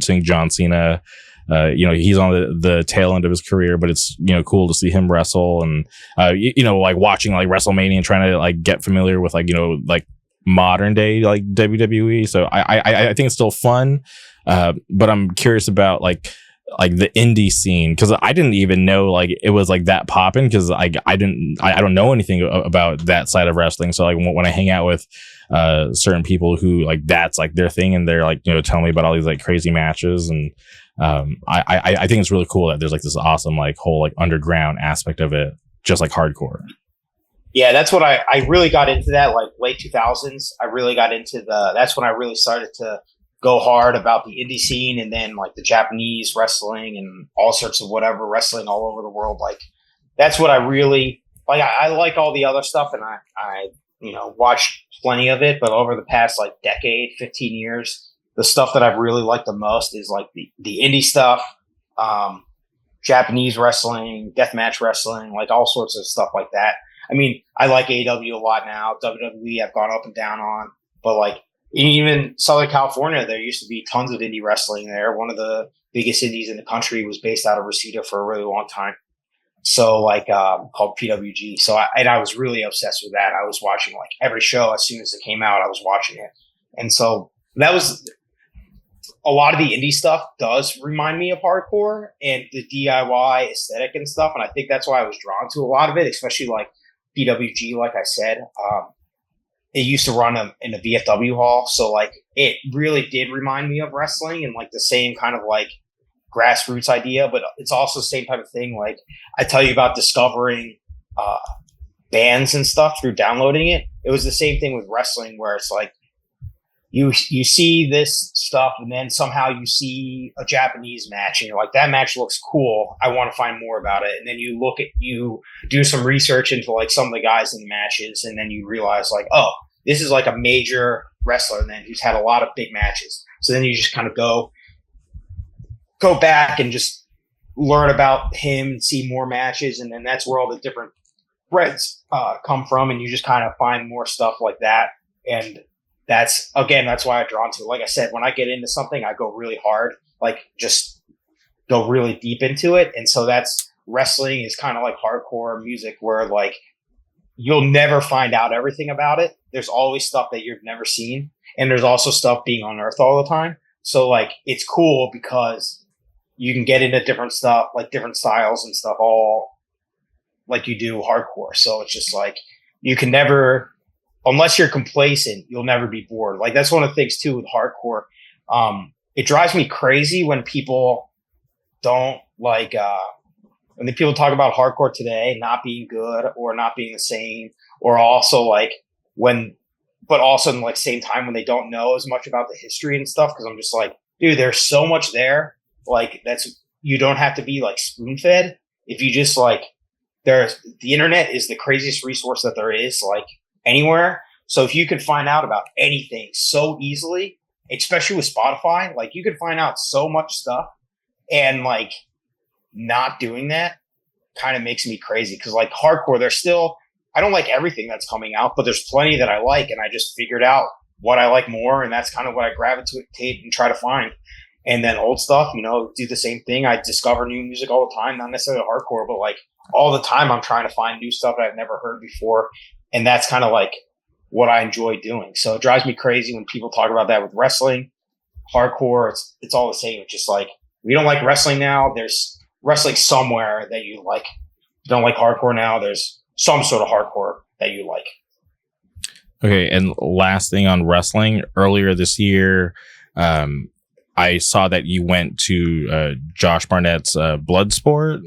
seeing John Cena. He's on the tail end of his career, but it's cool to see him wrestle and like watching like WrestleMania and trying to like get familiar with like like modern day like WWE. So I think it's still fun, but I'm curious about like the indie scene because I didn't even know like it was like that popping because I don't know anything about that side of wrestling. So like when I hang out with certain people who like that's like their thing and they're like telling me about all these like crazy matches and I think it's really cool that there's like this awesome like whole like underground aspect of it, just like hardcore. Yeah, that's what I really got into that like late 2000s. I really got into that's when I really started to go hard about the indie scene and then like the Japanese wrestling and all sorts of whatever wrestling all over the world. Like that's what I really like. I like all the other stuff and I watched plenty of it, but over the past like decade, 15 years, the stuff that I've really liked the most is like the indie stuff, Japanese wrestling, deathmatch wrestling, like all sorts of stuff like that. I mean, I like AEW a lot now. WWE I've gone up and down on, but like even Southern California, there used to be tons of indie wrestling there. One of the biggest indies in the country was based out of Reseda for a really long time. So like called PWG. So I was really obsessed with that. I was watching like every show as soon as it came out. I was watching it, and so that was. A lot of the indie stuff does remind me of hardcore and the DIY aesthetic and stuff. And I think that's why I was drawn to a lot of it, especially like PWG, like I said. It used to run in a VFW hall. So like it really did remind me of wrestling and like the same kind of like grassroots idea, but it's also the same type of thing. Like I tell you about discovering bands and stuff through downloading it. It was the same thing with wrestling where it's like, you see this stuff and then somehow you see a Japanese match and you're like, that match looks cool. I want to find more about it. And then you do some research into like some of the guys in the matches. And then you realize like, oh, this is like a major wrestler then who's had a lot of big matches. So then you just kind of go back and just learn about him and see more matches. And then that's where all the different threads come from. And you just kind of find more stuff like that. And that's why I'm drawn to it. Like I said, when I get into something, I go really hard, like just go really deep into it. And so that's wrestling is kind of like hardcore music where like you'll never find out everything about it. There's always stuff that you've never seen. And there's also stuff being unearthed all the time. So like it's cool because you can get into different stuff, like different styles and stuff all like you do hardcore. So it's just like you can never, unless you're complacent, you'll never be bored. Like that's one of the things too with hardcore. It drives me crazy when people don't like, when the people talk about hardcore today not being good or not being the same, or also like but also in like same time when they don't know as much about the history and stuff. Cause I'm just like, dude, there's so much there. Like you don't have to be like spoon fed. If you just like, the internet is the craziest resource that there is. Like, anywhere. So if you can find out about anything so easily, especially with Spotify, like you can find out so much stuff and like not doing that kind of makes me crazy. Cause like hardcore, I don't like everything that's coming out, but there's plenty that I like. And I just figured out what I like more. And that's kind of what I gravitate and try to find. And then old stuff, do the same thing. I discover new music all the time, not necessarily hardcore, but like all the time I'm trying to find new stuff that I've never heard before. And that's kind of like what I enjoy doing. So it drives me crazy when people talk about that with wrestling, hardcore. It's all the same. It's just like, we don't like wrestling now. There's wrestling somewhere that you like. You don't like hardcore now. There's some sort of hardcore that you like. Okay. And last thing on wrestling, earlier this year, I saw that you went to Josh Barnett's Bloodsport.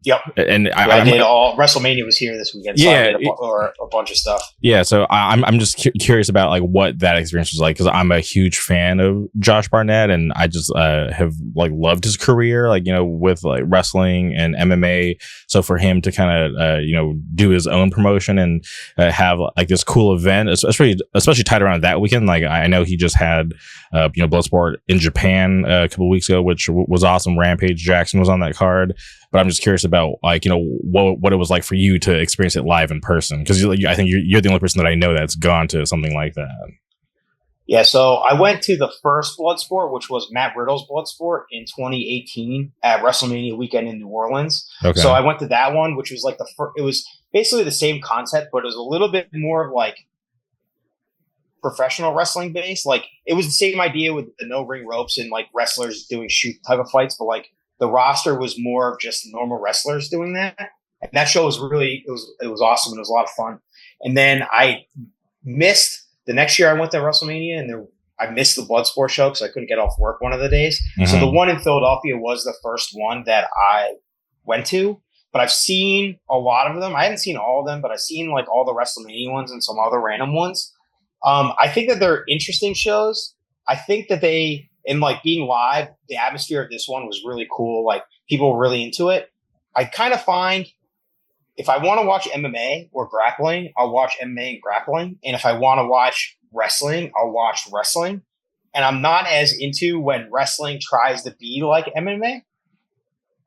Yep. And I did all WrestleMania was here this weekend. So Yeah, I did a bunch of stuff. Yeah, so I'm just curious about like what that experience was like, because I'm a huge fan of Josh Barnett, and I just have like loved his career, like, you know, with like wrestling and MMA. So for him to kind of you know, do his own promotion and have like this cool event, especially tied around that weekend. Like I know he just had you know, Bloodsport in Japan a couple of weeks ago, which was awesome. Rampage Jackson was on that card. But I'm just curious about, like, you know, what it was like for you to experience it live in person, because I think you're the only person that I know that's gone to something like that. Yeah, so I went to the first Bloodsport, which was Matt Riddle's Bloodsport in 2018 at WrestleMania weekend in New Orleans. Okay. So I went to that one, which was like the first. It was basically the same concept, but it was a little bit more of like professional wrestling based. Like it was the same idea with the no ring ropes and like wrestlers doing shoot type of fights, but like the roster was more of just normal wrestlers doing that. And that show was really, it was awesome. And it was a lot of fun. And then I missed the next year I went to WrestleMania, and I missed the Bloodsport show because I couldn't get off work one of the days. Mm-hmm. So the one in Philadelphia was the first one that I went to, but I've seen a lot of them. I haven't seen all of them, but I've seen like all the WrestleMania ones and some other random ones. I think that they're interesting shows. I think that and like being live, the atmosphere of this one was really cool. Like people were really into it. I kind of find if I want to watch MMA or grappling, I'll watch MMA and grappling. And if I want to watch wrestling, I'll watch wrestling. And I'm not as into when wrestling tries to be like MMA.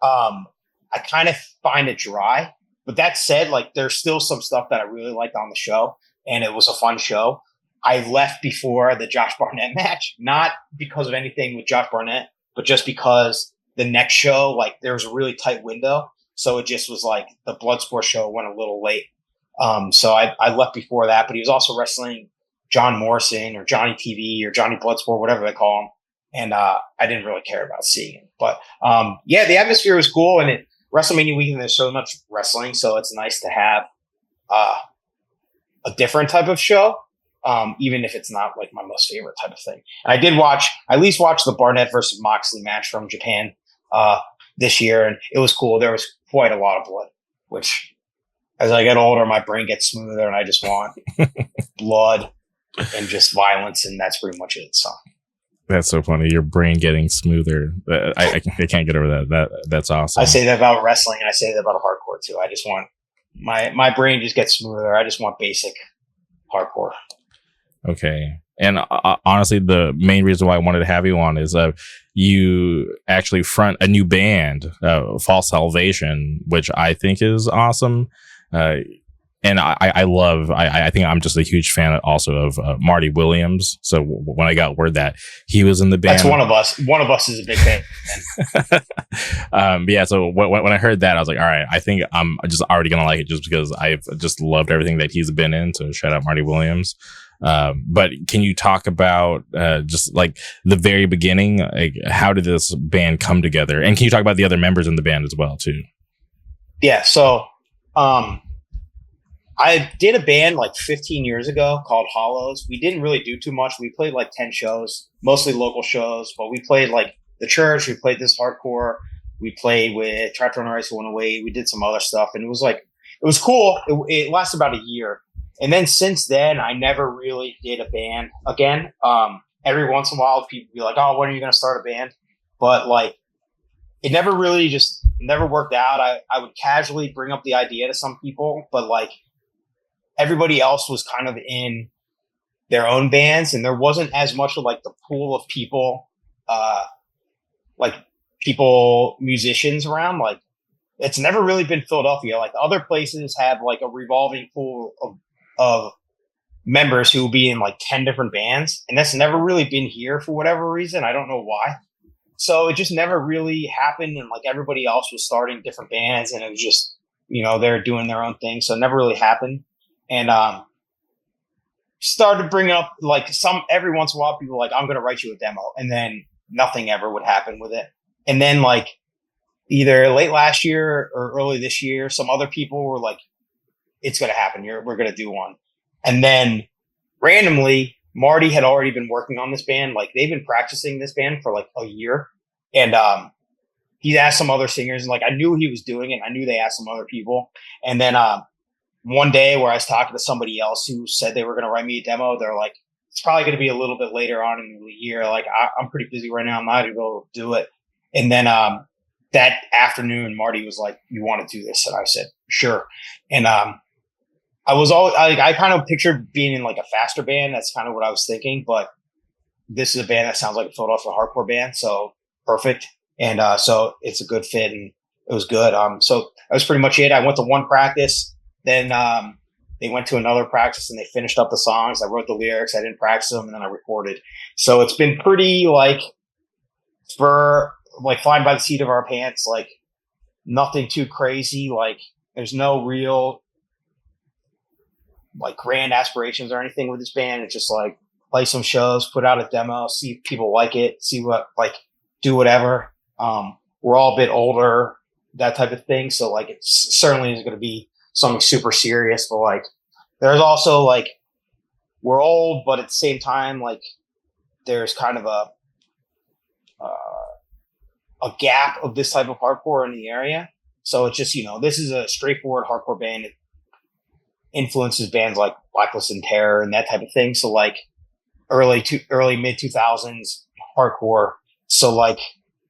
I kind of find it dry. But that said, like there's still some stuff that I really liked on the show, and it was a fun show. I left before the Josh Barnett match, not because of anything with Josh Barnett, but just because the next show, like there was a really tight window. So it just was like the Bloodsport show went a little late. So I left before that, but he was also wrestling John Morrison or Johnny TV or Johnny Bloodsport, whatever they call him. And I didn't really care about seeing him. But yeah, the atmosphere was cool. And WrestleMania weekend, there's so much wrestling. So it's nice to have a different type of show. Even if it's not like my most favorite type of thing. And I did at least watch the Barnett versus Moxley match from Japan this year, and it was cool. There was quite a lot of blood, which as I get older, my brain gets smoother, and I just want blood and just violence, and that's pretty much it. So that's so funny. Your brain getting smoother. I can't get over that. That's awesome. I say that about wrestling, and I say that about hardcore too. I just want my brain just gets smoother. I just want basic hardcore. Okay. And honestly, the main reason why I wanted to have you on is you actually front a new band, False Salvation, which I think is awesome. And I think I'm just a huge fan also of Marty Williams. So when I got word that he was in the band, that's one of us. One of us is a big fan. Yeah. So when I heard that, I was like, all right, I think I'm just already going to like it just because I've just loved everything that he's been in. So shout out Marty Williams. But can you talk about just like the very beginning? Like, how did this band come together? And can you talk about the other members in the band as well, too? Yeah. So I did a band like 15 years ago called Hollows. We didn't really do too much. We played like 10 shows, mostly local shows, but we played like the church. We played this hardcore. We played with Tractor and Ice Went Away. We did some other stuff, and it was cool. It lasted about a year. And then since then, I never really did a band again. Every once in a while, people be like, "Oh, when are you going to start a band?" But like, it never worked out. I would casually bring up the idea to some people, but like everybody else was kind of in their own bands, and there wasn't as much of like the pool of people, musicians around. Like, it's never really been Philadelphia. Like other places have like a revolving pool of members who will be in like 10 different bands. And that's never really been here for whatever reason. I don't know why. So it just never really happened. And like everybody else was starting different bands, and it was just, they're doing their own thing. So it never really happened. And started bringing up like every once in a while, people were like, I'm going to write you a demo. And then nothing ever would happen with it. And then like either late last year or early this year, some other people were like, it's going to happen. We're going to do one. And then randomly, Marty had already been working on this band. Like they've been practicing this band for like a year. And he asked some other singers, and like I knew he was doing it. I knew they asked some other people, and then one day where I was talking to somebody else who said they were going to write me a demo, they're like, it's probably going to be a little bit later on in the year. Like I'm pretty busy right now. I'm not going to be able to do it. And then that afternoon, Marty was like, "You want to do this?" And I said, "Sure." And I kind of pictured being in like a faster band. That's kind of what I was thinking. But this is a band that sounds like a Philadelphia hardcore band, so perfect. And so it's a good fit, and it was good. So that was pretty much it. I went to one practice, then they went to another practice, and they finished up the songs. I wrote the lyrics. I didn't practice them, and then I recorded. So it's been pretty like flying by the seat of our pants. Like nothing too crazy. Like there's no real like grand aspirations or anything with this band. It's just like play some shows, put out a demo, see if people like it, see what like do whatever. We're all a bit older, that type of thing. So like, it certainly is going to be something super serious, but like, there's also like, we're old, but at the same time, like there's kind of a gap of this type of hardcore in the area. So it's just, this is a straightforward hardcore band. It influences bands like Blacklist and Terror and that type of thing. So like early mid 2000s hardcore. So like,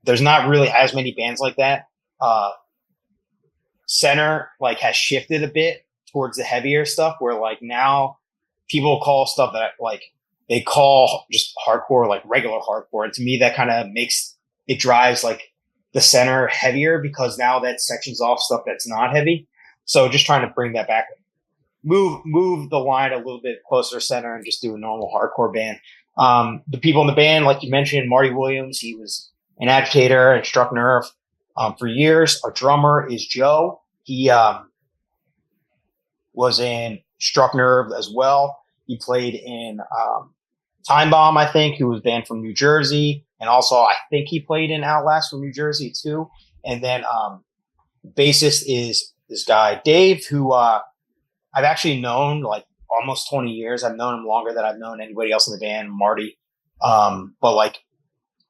there's not really as many bands like that. Center like has shifted a bit towards the heavier stuff, where like now people call stuff that like they call just hardcore like regular hardcore, and to me that kind of makes it drives like the center heavier, because now that sections off stuff that's not heavy. So just trying to bring that back, move the line a little bit closer to center, and just do a normal hardcore band. The people in the band, like you mentioned, Marty Williams, he was an agitator and struck nerve for years. Our drummer is Joe. He was in Struck Nerve as well. He played in Time Bomb, I think, who was a band from New Jersey. And also, I think he played in Outlast from New Jersey, too. And then bassist is this guy, Dave, who I've actually known like almost 20 years. I've known him longer than I've known anybody else in the band, Marty. But like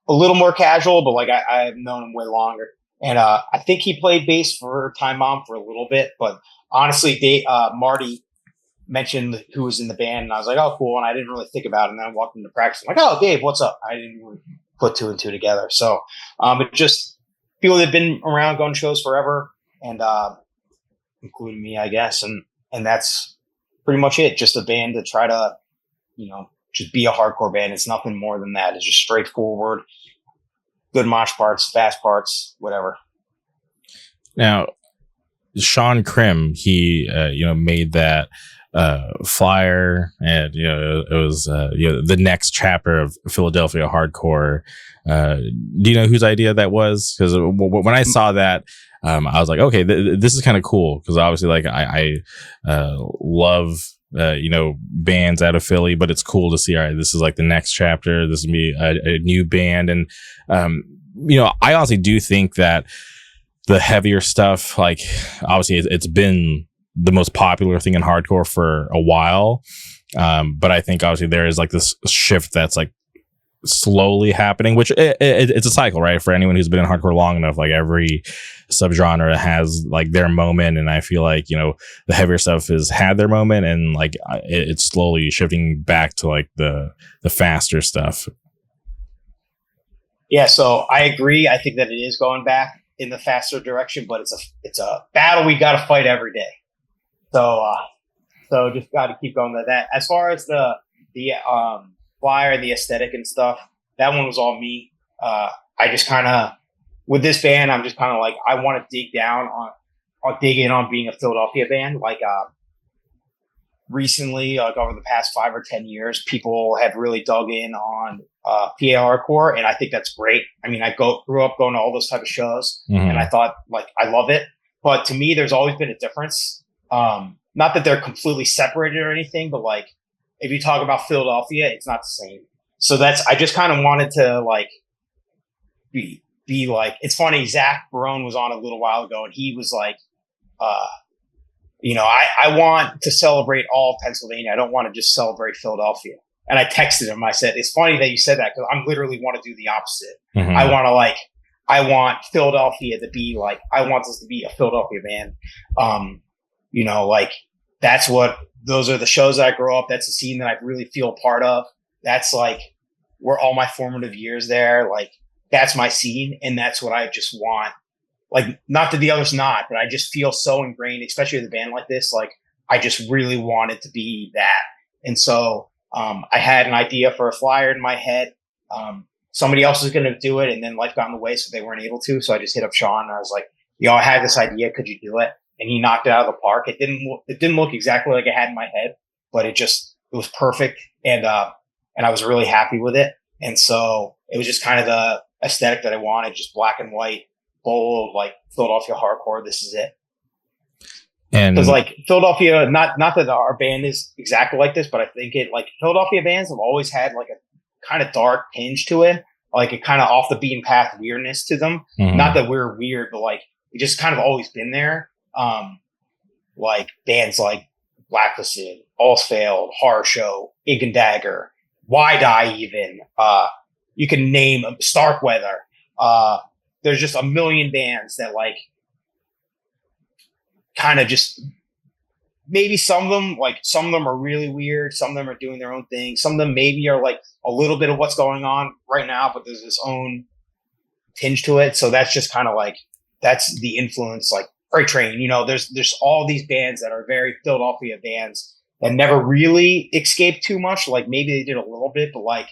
a little more casual, but like I've known him way longer. And I think he played bass for Time Bomb for a little bit. But honestly, Marty mentioned who was in the band, and I was like, oh, cool. And I didn't really think about it. And then I walked into practice. I'm like, oh, Dave, what's up? I didn't really put two and two together. So it just people that have been around going to shows forever, and including me, I guess. And that's pretty much it. Just a band to try to, just be a hardcore band. It's nothing more than that. It's just straightforward. Good mosh parts, fast parts, whatever. Now, Sean Krim, he made that flyer, and it was the next chapter of Philadelphia hardcore. Do you know whose idea that was? Because when I saw that, I was like, okay, this is kind of cool, because obviously, like I love bands out of Philly, but it's cool to see, all right, this is like the next chapter. This will be a new band. And, I honestly do think that the heavier stuff, like obviously it's been the most popular thing in hardcore for a while. But I think obviously there is like this shift that's like slowly happening, which it's a cycle, right? For anyone who's been in hardcore long enough, like every subgenre has like their moment, and I feel like the heavier stuff has had their moment, and like it's slowly shifting back to like the faster stuff. Yeah, so I agree. I think that it is going back in the faster direction, but it's a battle we got to fight every day. So just got to keep going with that. As far as the flyer, the aesthetic and stuff, that one was all me. I just kind of, with this band, I'm just kind of like, I want to dig in on being a Philadelphia band. Like recently, like over the past 5 or 10 years, people have really dug in on PA hardcore, and I think that's great. I mean, I grew up going to all those type of shows, and I thought like I love it. But to me, there's always been a difference. Not that they're completely separated or anything, but like if you talk about Philadelphia, it's not the same. So I just kind of wanted to like be like, it's funny. Zach Barone was on a little while ago, and he was like, I want to celebrate all of Pennsylvania. I don't want to just celebrate Philadelphia. And I texted him. I said, it's funny that you said that, because I literally want to do the opposite. I want to like I want Philadelphia to be like, I want this to be a Philadelphia band. Like those are the shows that I grew up. That's the scene that I really feel a part of. That's like where all my formative years there. Like that's my scene. And that's what I just want. Like, not that the others not, but I just feel so ingrained, especially with a band like this. Like I just really want it to be that. And so, I had an idea for a flyer in my head. Somebody else was going to do it, and then life got in the way, so they weren't able to. So I just hit up Sean, and I was like, I had this idea. Could you do it? And he knocked it out of the park. It didn't look exactly like I had in my head, but it was perfect. And I was really happy with it. And so it was just kind of the aesthetic that I wanted, just black and white, bold, like Philadelphia hardcore. This is it. And because like Philadelphia, not that our band is exactly like this, but I think Philadelphia bands have always had like a kind of dark tinge to it, like a kind of off the beaten path weirdness to them. Mm-hmm. Not that we're weird, but like we just kind of always been there. Like bands like Blacklisted, All's Failed, Horror Show, Ink and Dagger, Wide Eye, even you can name Starkweather. There's just a million bands that like kind of just maybe some of them are really weird. Some of them are doing their own thing. Some of them maybe are like a little bit of what's going on right now, but there's this own tinge to it. So that's just kind of like, that's the influence, like Freight Train, there's all these bands that are very Philadelphia bands that never really escaped too much. Like maybe they did a little bit, but like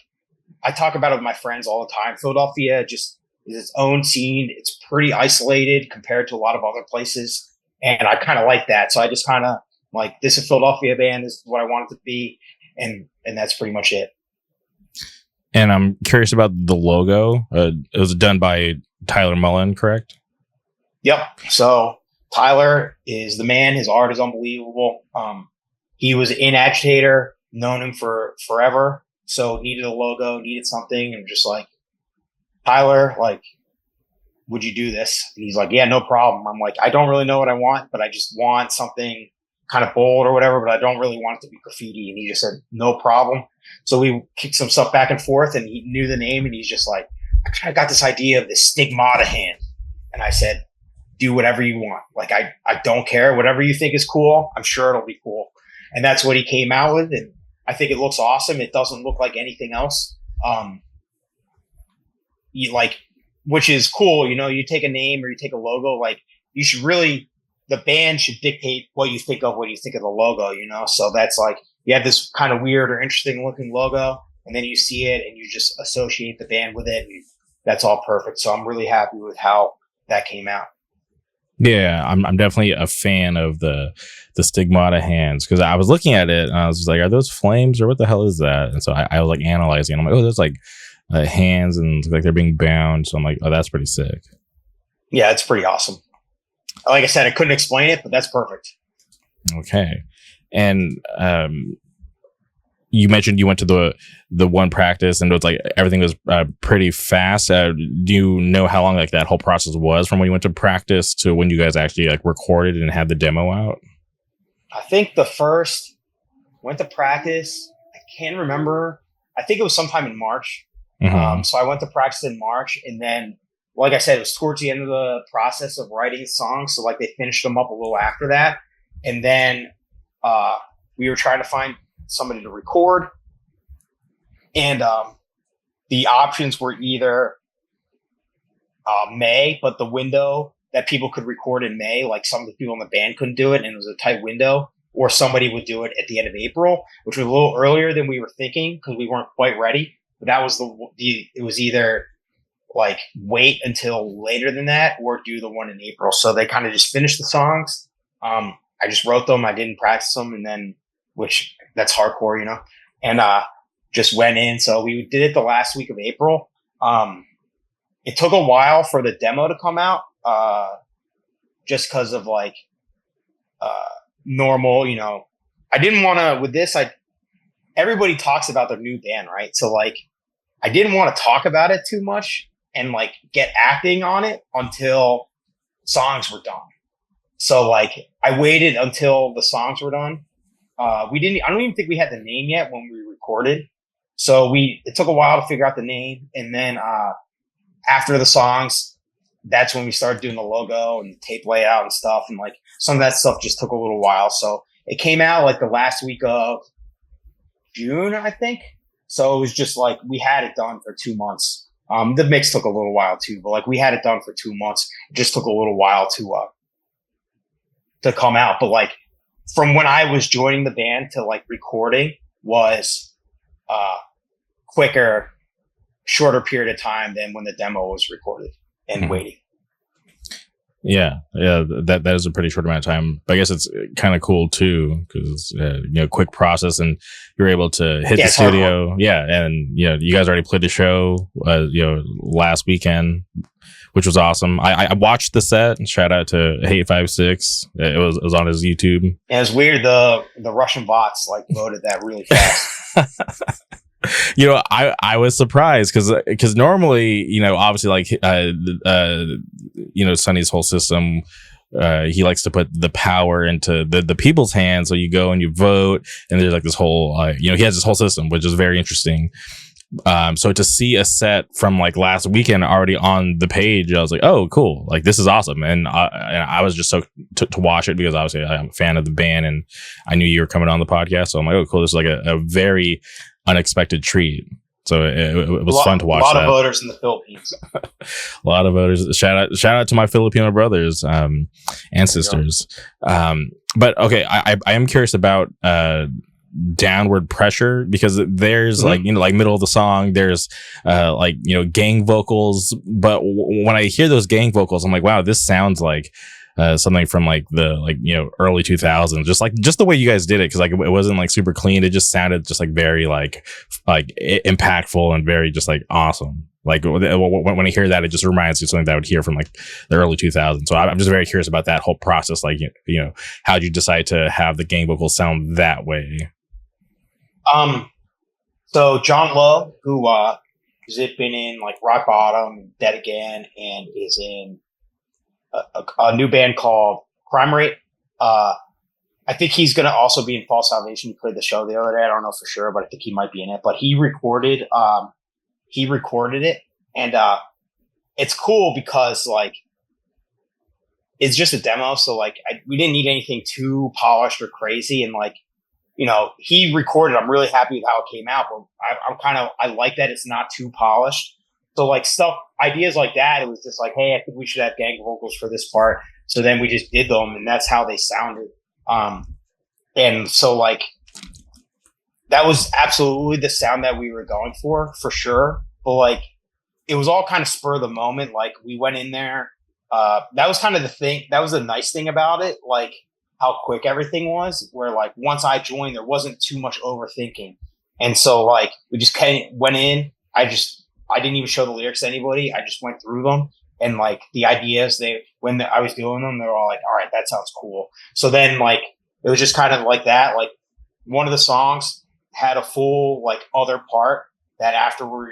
I talk about it with my friends all the time. Philadelphia just is its own scene. It's pretty isolated compared to a lot of other places. And I kind of like that. So I just kind of like, this is Philadelphia band. This is what I want it to be. And that's pretty much it. And I'm curious about the logo. It was done by Tyler Mullen, correct? Yep. So Tyler is the man. His art is unbelievable. He was in Agitator, known him for forever. So needed a logo, needed something. And just like, Tyler, like, would you do this? And he's like, yeah, no problem. I'm like, I don't really know what I want, but I just want something kind of bold or whatever, but I don't really want it to be graffiti. And he just said, no problem. So we kicked some stuff back and forth, and he knew the name, and he's just like, I kind of got this idea of this stigmata hand. And I said, do whatever you want. Like, I don't care. Whatever you think is cool, I'm sure it'll be cool. And that's what he came out with. And I think it looks awesome. It doesn't look like anything else. Which is cool. You take a name or you take a logo, like you should really, the band should dictate what you think of when you think of the logo, So that's like, you have this kind of weird or interesting looking logo, and then you see it and you just associate the band with it. And that's all perfect. So I'm really happy with how that came out. Yeah, I'm definitely a fan of the stigmata hands, because I was looking at it and I was just like, are those flames or what the hell is that? And so I was like analyzing. I'm like, oh, there's like hands and like they're being bound. So I'm like, oh, that's pretty sick. Yeah, it's pretty awesome. Like I said, I couldn't explain it, but that's perfect. Okay. And you mentioned you went to the one practice and it was like everything was pretty fast. Do you know how long like that whole process was from when you went to practice to when you guys actually like recorded and had the demo out? I think the first went to practice. I can't remember. I think it was sometime in March. Mm-hmm. So I went to practice in March, and then, like I said, it was towards the end of the process of writing songs. So like they finished them up a little after that. And then we were trying to find somebody to record. And the options were either May, but the window that people could record in May, like some of the people in the band couldn't do it, and it was a tight window, or somebody would do it at the end of April, which was a little earlier than we were thinking because we weren't quite ready. But that was it was either like wait until later than that or do the one in April. So they kind of just finished the songs. I just wrote them. I didn't practice them. And then, which that's hardcore, and just went in. So we did it the last week of April. It took a while for the demo to come out, just because of like normal, I didn't want to, with this, everybody talks about their new band, right? So like, I didn't want to talk about it too much and like get acting on it until songs were done. So like I waited until the songs were done. I don't even think we had the name yet when we recorded. So it took a while to figure out the name. And then after the songs, that's when we started doing the logo and tape layout and stuff. And like some of that stuff just took a little while. So it came out like the last week of June, I think. So it was just like we had it done for 2 months. The mix took a little while too, but like we had it done for 2 months. It just took a little while to come out. But like from when I was joining the band to like recording was quicker, shorter period of time than when the demo was recorded and waiting. Yeah, that is a pretty short amount of time. But I guess it's kind of cool too because quick process, and you're able to hit the studio. Hard. Yeah, and you guys already played the show, last weekend, which was awesome. I watched the set. Shout out to Hate56. It was on his YouTube. And it was weird. The Russian bots like voted that really fast. I was surprised because normally, obviously like, Sonny's whole system, he likes to put the power into the people's hands. So you go and you vote, and there's like this whole, he has this whole system, which is very interesting. So to see a set from like last weekend already on the page, I was like, oh, cool. Like, this is awesome. And I was just so to watch it because obviously I'm a fan of the band and I knew you were coming on the podcast. So I'm like, oh, cool. This is like a very unexpected treat. So it was fun to watch. A lot of voters in the Philippines. A lot of voters. Shout out to my Filipino brothers and sisters. But okay, I am curious about downward pressure because there's like middle of the song there's gang vocals, but when I hear those gang vocals I'm like, wow, this sounds like something from like the early 2000s, just the way you guys did it, because like it wasn't like super clean. It just sounded just like very like impactful and very just like awesome. Like when I hear that, it just reminds me of something that I would hear from like the early 2000s. So I'm just very curious about that whole process. Like, how'd you decide to have the gang vocals sound that way? So John Lowe, who has been in like Rock Bottom, Dead Again, and is in a new band called Crime Rate. I think he's going to also be in False Salvation. He played the show the other day. I don't know for sure, but I think he might be in it. But he recorded it, and it's cool because like it's just a demo. So like we didn't need anything too polished or crazy, and like he recorded. I'm really happy with how it came out, but I like that it's not too polished. So like ideas like that, it was just like, hey, I think we should have gang vocals for this part. So then we just did them, and that's how they sounded. And so like that was absolutely the sound that we were going for sure. But like it was all kind of spur of the moment. Like we went in there. That was kind of the thing. That was the nice thing about it. Like how quick everything was, where like once I joined, there wasn't too much overthinking. And so like we just kind of went in. I didn't even show the lyrics to anybody. I just went through them, and like the ideas when I was doing them, they were all like, all right, that sounds cool. So then like, it was just kind of like that. Like one of the songs had a full like other part that after we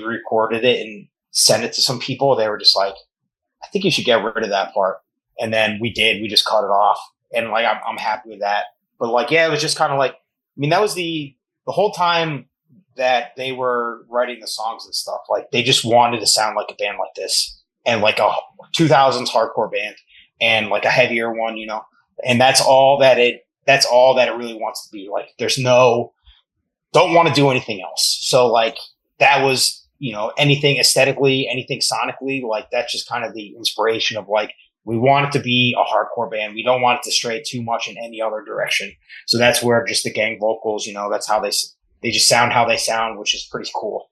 recorded it and sent it to some people, they were just like, I think you should get rid of that part. And then we just cut it off. And like, I'm happy with that. But like, yeah, it was just kind of like, that was the whole time that they were writing the songs and stuff. Like they just wanted to sound like a band like this, and like a 2000s hardcore band, and like a heavier one, and that's all that it really wants to be. Like there's don't want to do anything else. So like that was, anything aesthetically, anything sonically, like that's just kind of the inspiration of like, we want it to be a hardcore band. We don't want it to stray too much in any other direction. So that's where just the gang vocals, that's how they just sound how they sound, which is pretty cool.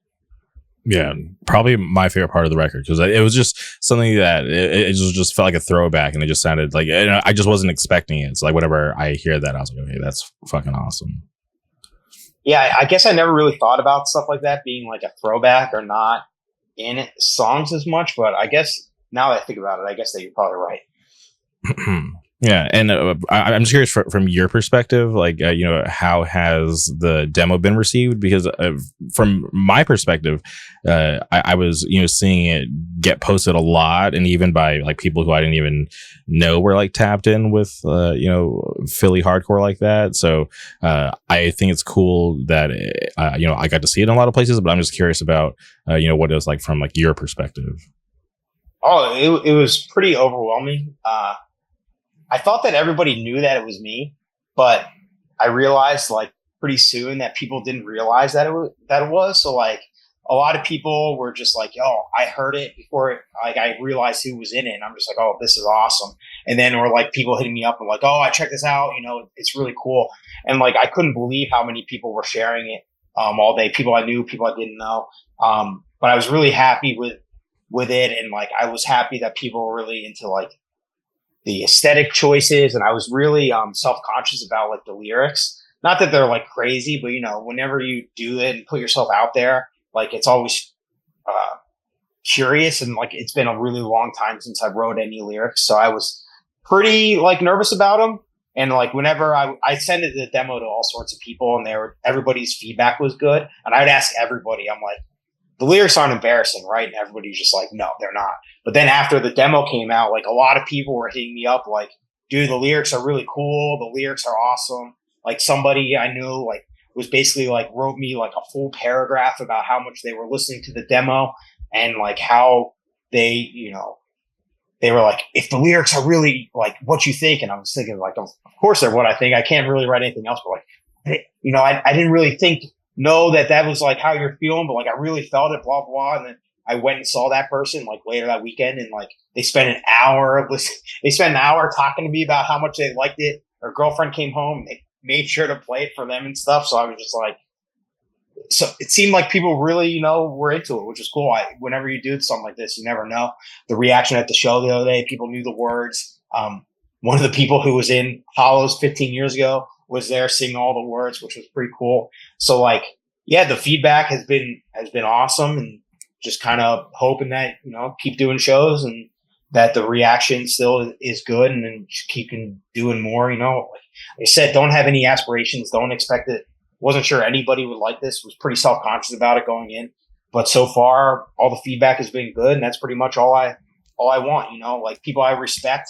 Yeah, probably my favorite part of the record, because it was just something that it just felt like a throwback, and it just sounded like, and I just wasn't expecting it. So like whenever I hear that, I was like, okay, that's fucking awesome. Yeah, I guess I never really thought about stuff like that being like a throwback or not in songs as much, but I guess now that I think about it, I guess that you're probably right. Yeah, and I'm just curious from your perspective, like how has the demo been received? Because from my perspective, I was seeing it get posted a lot, and even by like people who I didn't even know were like tapped in with Philly hardcore like that. So I think it's cool that I got to see it in a lot of places, but I'm just curious about what it was like from like your perspective. Oh, it was pretty overwhelming. I thought that everybody knew that it was me, but I realized like pretty soon that people didn't realize that it was. So like a lot of people were just like, "Oh, I heard it before like I realized who was in it." And I'm just like, "Oh, this is awesome." And then or like people hitting me up and like, "Oh, I checked this out. You know, it's really cool." And like I couldn't believe how many people were sharing it all day. People I knew, people I didn't know. But I was really happy with it, and like I was happy that people were really into like the aesthetic choices, and I was really self-conscious about like the lyrics. Not that they're like crazy, but you know, whenever you do it and put yourself out there, like it's always uh, curious, and like it's been a really long time since I wrote any lyrics, so I was pretty like nervous about them. And like whenever I sent it the demo to all sorts of people, and everybody's feedback was good, and I'd ask everybody, I'm like, the lyrics aren't embarrassing, right? And everybody's just like, no, they're not. But then after the demo came out, like a lot of people were hitting me up like, dude, the lyrics are really cool. The lyrics are awesome. Like somebody I knew like was basically like wrote me like a full paragraph about how much they were listening to the demo and like how they, you know, they were like, if the lyrics are really like what you think. And I was thinking like, of course they're what I think. I can't really write anything else, but like, you know, I didn't really know that was like how you're feeling, but like I really felt it, blah, blah. And then I went and saw that person like later that weekend, and like they spent an hour talking to me about how much they liked it. Their girlfriend came home and they made sure to play it for them and stuff. So I was just like, so it seemed like people really, you know, were into it, which is cool. Whenever you do something like this, you never know. The reaction at the show the other day, people knew the words. One of the people who was in Hollows 15 years ago was there singing all the words, which was pretty cool. So like, yeah, the feedback has been awesome, and just kind of hoping that, you know, keep doing shows and that the reaction still is good, and then keep doing more, you know. Like I said, don't have any aspirations. Don't expect it. Wasn't sure anybody would like this. Was pretty self-conscious about it going in. But so far, all the feedback has been good, and that's pretty much all I want, you know, like people I respect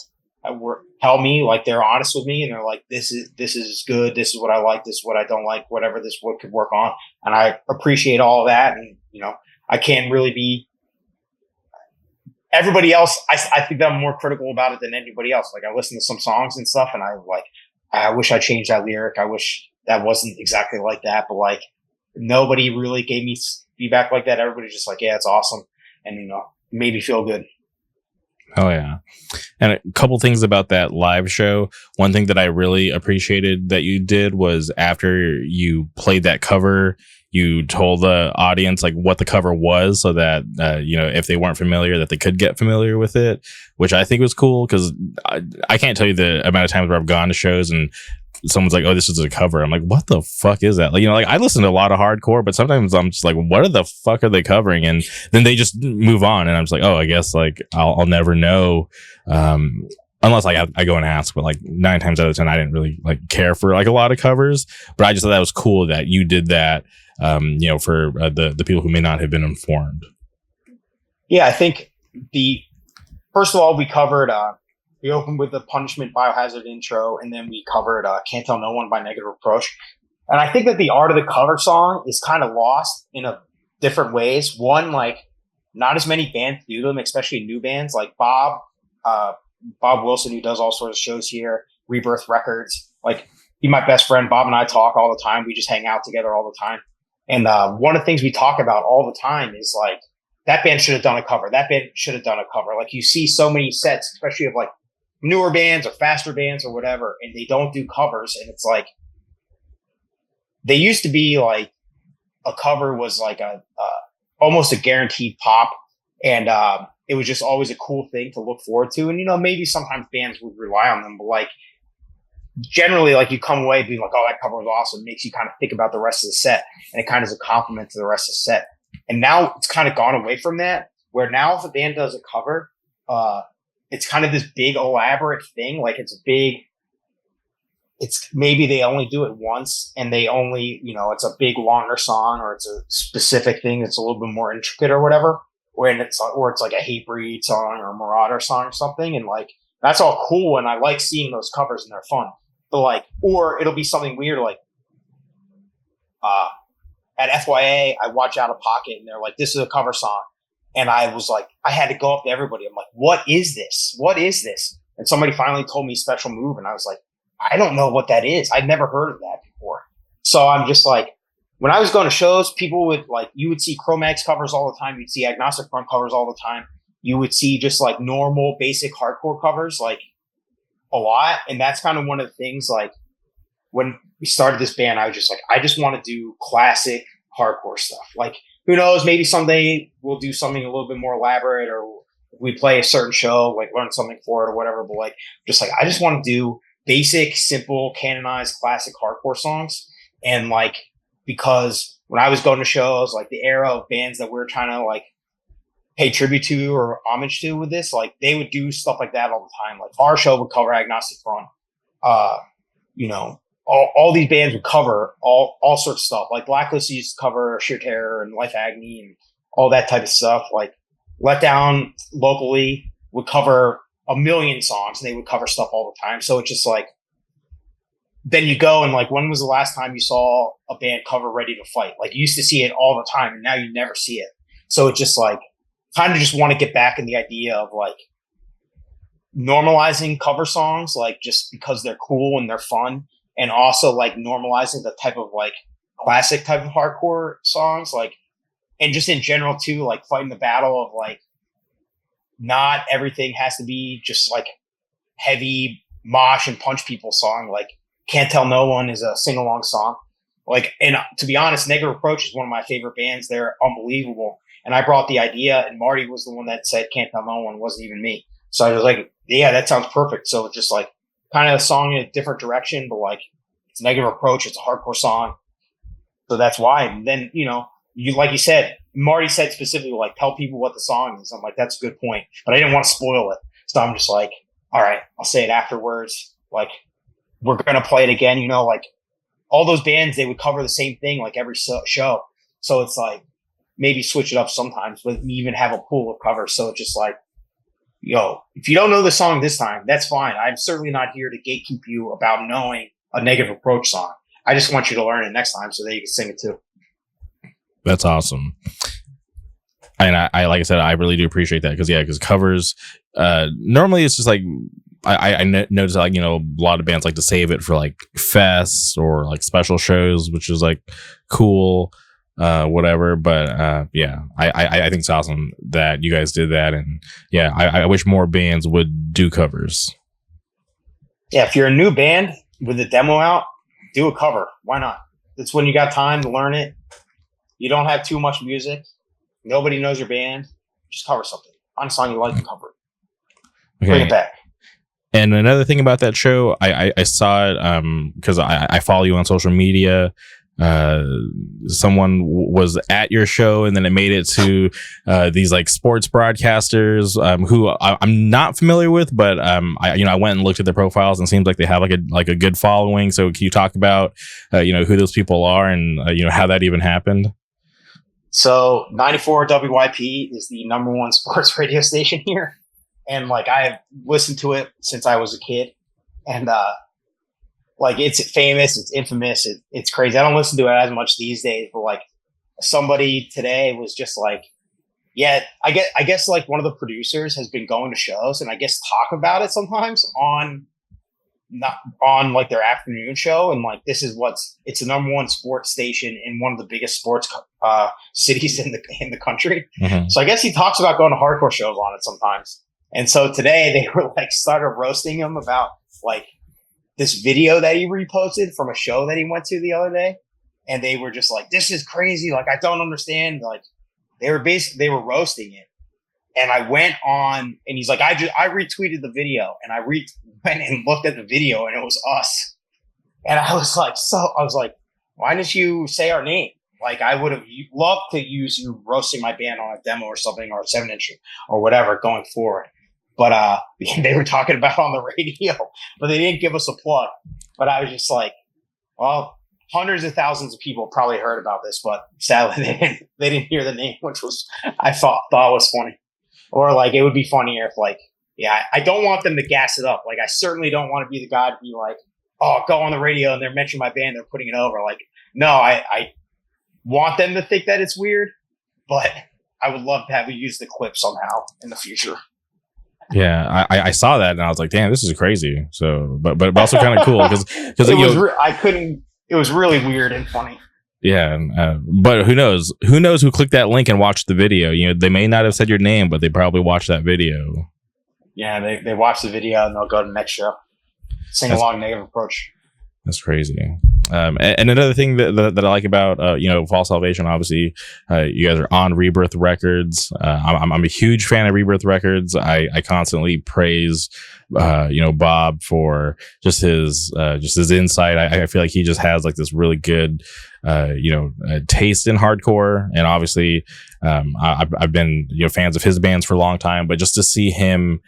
tell me like they're honest with me, and they're like, this is good, this is what I like, this is what I don't like, whatever this what could work on. And I appreciate all of that. And you know, I can't really be everybody else. I think that I'm more critical about it than anybody else. Like I listen to some songs and stuff, and I wish I changed that lyric. I wish that wasn't exactly like that. But like nobody really gave me feedback like that. Everybody's just like, yeah, it's awesome, and you know, made me feel good. Oh yeah. And a couple things about that live show. One thing that I really appreciated that you did was after you played that cover, you told the audience like what the cover was, so that you know, if they weren't familiar, that they could get familiar with it, which I think was cool, because I can't tell you the amount of times where I've gone to shows and someone's like, oh, this is a cover. I'm like, what the fuck is that? Like, you know, like I listen to a lot of hardcore, but sometimes I'm just like, what the fuck are they covering? And then they just move on, and I'm just like, oh, I guess like I'll never know. Unless like I go and ask, but like 9 times out of 10, I didn't really like care for like a lot of covers, but I just thought that was cool that you did that, you know, for the people who may not have been informed. Yeah, I think first of all, we opened with the Punishment Biohazard intro, and then we covered Can't Tell No One by Negative Approach. And I think that the art of the cover song is kind of lost in different ways. One, like not as many bands do them, especially new bands like Bob Wilson, who does all sorts of shows here, Rebirth Records. Like he's my best friend. Bob and I talk all the time. We just hang out together all the time. And one of the things we talk about all the time is like, that band should have done a cover. That band should have done a cover. Like you see so many sets, especially of like newer bands or faster bands or whatever, and they don't do covers. And it's like, they used to be like a cover was like almost a guaranteed pop. And it was just always a cool thing to look forward to. And, you know, maybe sometimes bands would rely on them, but like generally, like you come away being like, oh, that cover was awesome. It makes you kind of think about the rest of the set, and it kind of is a compliment to the rest of the set. And now it's kind of gone away from that, where now if a band does a cover, it's kind of this big elaborate thing. Like it's maybe they only do it once, and they only, you know, it's a big longer song, or it's a specific thing that's a little bit more intricate or whatever, or it's like a Hatebreed song or a Marauder song or something. And like, that's all cool. And I like seeing those covers, and they're fun. But like, or it'll be something weird, like, at FYA, I watch Out of Pocket, and they're like, this is a cover song. And I was like, I had to go up to everybody. I'm like, what is this? What is this? And somebody finally told me Special Move. And I was like, I don't know what that is. I'd never heard of that before. So I'm just like, when I was going to shows, people would like, you would see Cro-Mags covers all the time. You'd see Agnostic Front covers all the time. You would see just like normal basic hardcore covers, like a lot. And that's kind of one of the things, like when we started this band, I was just like, I just want to do classic hardcore stuff. Like, who knows, maybe someday we'll do something a little bit more elaborate, or we play a certain show, like learn something for it or whatever. But like, just like, I just want to do basic, simple, canonized classic hardcore songs. And like, because when I was going to shows, like the era of bands that we're trying to like pay tribute to or homage to with this, like they would do stuff like that all the time. Like our show would cover Agnostic Front. You know, all these bands would cover all sorts of stuff. Like Blacklist used to cover Sheer Terror and Life Agony and all that type of stuff. Like Let Down locally would cover a million songs, and they would cover stuff all the time. So it's just like, then you go and like, when was the last time you saw a band cover Ready to Fight? Like you used to see it all the time, and now you never see it. So it's just like, kind of just want to get back in the idea of like normalizing cover songs, like just because they're cool and they're fun, and also like normalizing the type of like classic type of hardcore songs, like, and just in general too, like fighting the battle of like, not everything has to be just like heavy mosh and punch people song. Like Can't Tell No One is a sing-along song. Like, and to be honest, Negative Approach is one of my favorite bands. They're unbelievable. And I brought the idea, and Marty was the one that said Can't Tell No One. It wasn't even me. So I was like, yeah, that sounds perfect. So it's just like kind of a song in a different direction, but like it's Negative Approach. It's a hardcore song. So that's why. And then, you know, you, like you said, Marty said specifically, like, tell people what the song is. I'm like, that's a good point, but I didn't want to spoil it. So I'm just like, all right, I'll say it afterwards. Like, we're going to play it again. You know, like all those bands, they would cover the same thing, like every show. So it's like, maybe switch it up sometimes, but even have a pool of covers. So it's just like, yo, if you don't know the song this time, that's fine. I'm certainly not here to gatekeep you about knowing a Negative Approach song. I just want you to learn it next time so that you can sing it too. That's awesome. And I like I said, I really do appreciate that because covers, normally it's just like, I noticed like, you know, a lot of bands like to save it for like fests or like special shows, which is like cool, whatever. But yeah, I think it's awesome that you guys did that. And yeah, I wish more bands would do covers. Yeah, if you're a new band with a demo out, do a cover. Why not? It's when you got time to learn it. You don't have too much music. Nobody knows your band. Just cover something. Find a song you like and cover it. Okay. Bring it back. And another thing about that show, I saw it because I follow you on social media. Someone was at your show, and then it made it to these like sports broadcasters who I'm not familiar with, but I went and looked at their profiles, and it seems like they have like a good following. So can you talk about who those people are and how that even happened? So 94 WYP is the number one sports radio station here. And like, I've listened to it since I was a kid, and like it's famous, it's infamous, it's crazy. I don't listen to it as much these days, but like somebody today was just like, yeah, I guess like one of the producers has been going to shows and I guess talk about it sometimes on like their afternoon show. And like, it's the number one sports station in one of the biggest sports cities in the country. Mm-hmm. So I guess he talks about going to hardcore shows on it sometimes. And so today they were like started roasting him about like this video that he reposted from a show that he went to the other day. And they were just like, this is crazy. Like, I don't understand. Like they were roasting it. And I went on, and he's like, I retweeted the video, and I went and looked at the video, and it was us. And I was like, why didn't you say our name? Like, I would have loved to use you roasting my band on a demo or something, or a 7-inch or whatever going forward. But they were talking about it on the radio, but they didn't give us a plug. But I was just like, well, hundreds of thousands of people probably heard about this, but sadly they didn't hear the name, which was I thought was funny. Or like, it would be funnier if like, yeah, I don't want them to gas it up. Like, I certainly don't want to be the guy to be like, oh, go on the radio and they're mentioning my band, they're putting it over. Like, no, I want them to think that it's weird, but I would love to have you use the clip somehow in the future. Yeah, I saw that and I was like, damn, this is crazy. So, but also kind of cool because it was really weird and funny. Yeah, but who knows? Who knows who clicked that link and watched the video? You know, they may not have said your name, but they probably watched that video. Yeah, they watch the video and they'll go to the next show. Sing along, Negative Approach. That's crazy. And another thing that I like about Fall Salvation, obviously, you guys are on Rebirth Records. I'm a huge fan of Rebirth Records. I constantly praise Bob for just his insight. I feel like he just has like this really good taste in hardcore, and obviously I've been fans of his bands for a long time, but just to see him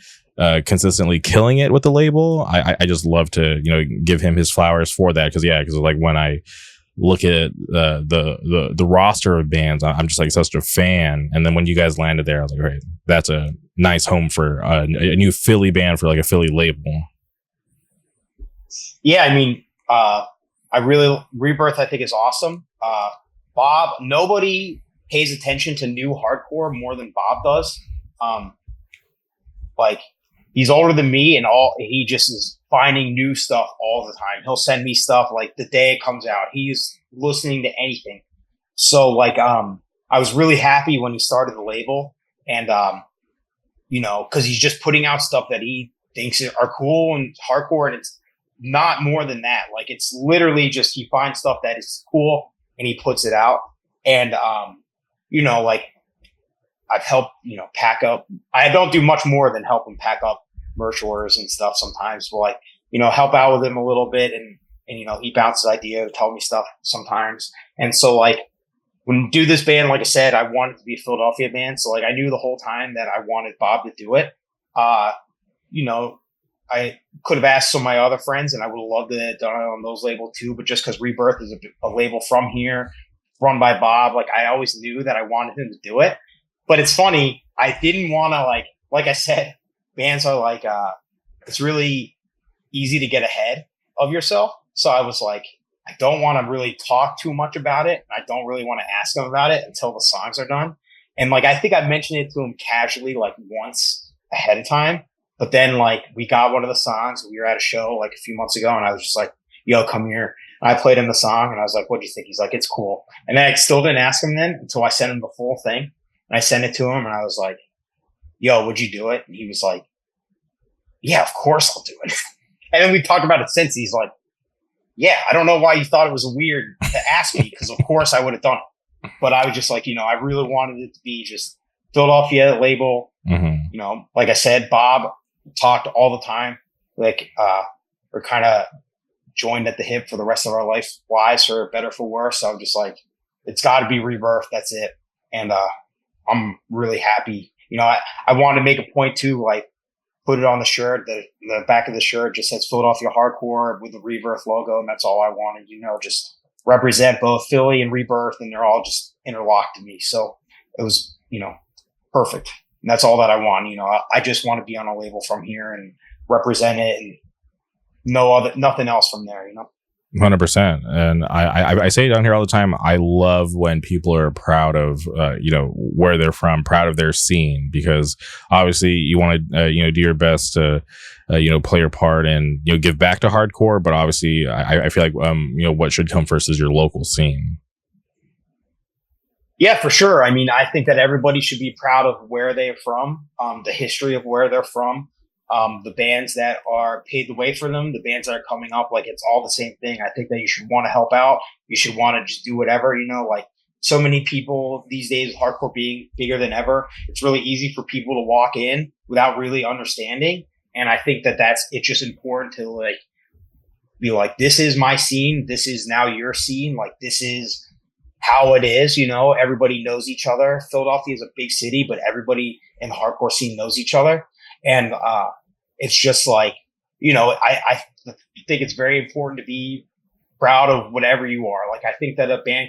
consistently killing it with the label, I just love to give him his flowers for that, because like when I look at the roster of bands, I'm just like such a fan, and then when you guys landed there, I was like, right, that's a nice home for a new Philly band for like a Philly label. Yeah, I mean, Rebirth I think is awesome. Bob, nobody pays attention to new hardcore more than Bob does. Like, he's older than me, and he just is finding new stuff all the time. He'll send me stuff like the day it comes out. He's listening to anything. So like, I was really happy when he started the label, and because he's just putting out stuff that he thinks are cool and hardcore, and it's not more than that. Like, it's literally just he finds stuff that is cool and he puts it out. And like, I've helped, pack up. I don't do much more than help him pack up merch orders and stuff sometimes, but like, help out with him a little bit. And he bounces ideas to tell me stuff sometimes. And so like, when we do this band, like I said, I wanted it to be a Philadelphia band. So like, I knew the whole time that I wanted Bob to do it. I could have asked some of my other friends, and I would have loved to have done it on those labels too. But just because Rebirth is a label from here, run by Bob, like I always knew that I wanted him to do it. But it's funny, I didn't want to like I said, bands are like, it's really easy to get ahead of yourself. So I was like, I don't want to really talk too much about it. I don't really want to ask him about it until the songs are done. And like, I think I mentioned it to him casually, like once ahead of time. But then like, we got one of the songs, we were at a show like a few months ago, and I was just like, yo, come here. And I played him the song, and I was like, what do you think? He's like, it's cool. And then I still didn't ask him then until I sent him the full thing. And I sent it to him, and I was like, yo, would you do it? And he was like, yeah, of course I'll do it. And then we talked about it since. He's like, yeah, I don't know why you thought it was weird to ask me, because of course I would have done it. But I was just like, I really wanted it to be just Philadelphia label. Mm-hmm. Like I said, Bob talked all the time. Like, we're kind of joined at the hip for the rest of our lives, for better, for worse. So I'm just like, it's got to be Rebirth. That's it. And I'm really happy. I want to make a point to like put it on the shirt. The back of the shirt just says Philadelphia Hardcore with the Rebirth logo, and that's all I wanted. Just represent both Philly and Rebirth, and they're all just interlocked to me. So it was perfect. And that's all that I want. I just want to be on a label from here and represent it, and nothing else from there. 100%. And I say it down here all the time. I love when people are proud of where they're from, proud of their scene, because obviously you want to do your best to play your part and give back to hardcore. But obviously, I feel like what should come first is your local scene. Yeah, for sure. I mean, I think that everybody should be proud of where they're from, the history of where they're from, the bands that are paved the way for them, the bands that are coming up. Like, it's all the same thing. I think that you should want to help out. You should want to just do whatever, like so many people these days, hardcore being bigger than ever, it's really easy for people to walk in without really understanding. And I think that it's just important to like, be like, this is my scene. This is now your scene. Like, this is how it is, everybody knows each other. Philadelphia is a big city, but everybody in the hardcore scene knows each other. And it's just like, I think it's very important to be proud of whatever you are. Like, I think that a band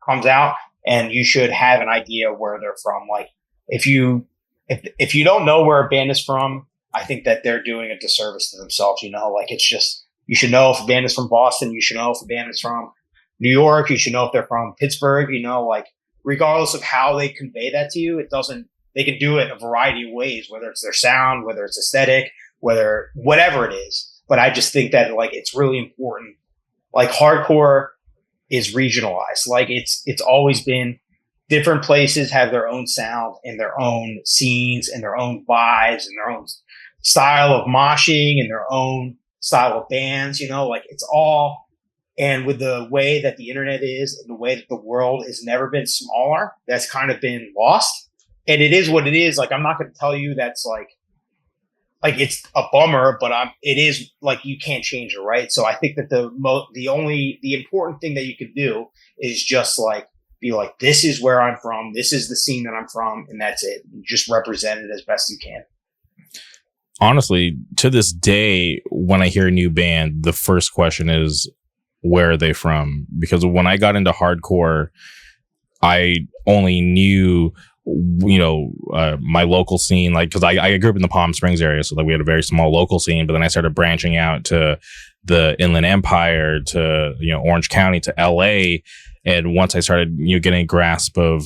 comes out and you should have an idea of where they're from. Like, if you don't know where a band is from, I think that they're doing a disservice to themselves. Like, it's just, you should know if a band is from Boston. You should know if a band is from New York. You should know if they're from Pittsburgh. Like, regardless of how they convey that to you, they can do it a variety of ways, whether it's their sound, whether it's aesthetic, whatever it is. But I just think that like, it's really important. Like hardcore is regionalized. Like it's always been different places have their own sound and their own scenes and their own vibes and their own style of moshing and their own style of bands, like it's all, and with the way that the internet is and the way that the world has never been smaller, that's kind of been lost. And it is what it is. Like, I'm not going to tell you that's like it's a bummer, but it is like, you can't change it. Right. So I think that the important thing that you could do is just like, be like, this is where I'm from. This is the scene that I'm from. And that's it. You just represent it as best you can. Honestly, to this day, when I hear a new band, the first question is, where are they from? Because when I got into hardcore, I only knew, my local scene, like, because I grew up in the Palm Springs area, so like we had a very small local scene. But then I started branching out to the Inland Empire, to Orange County, to LA, and once I started getting a grasp of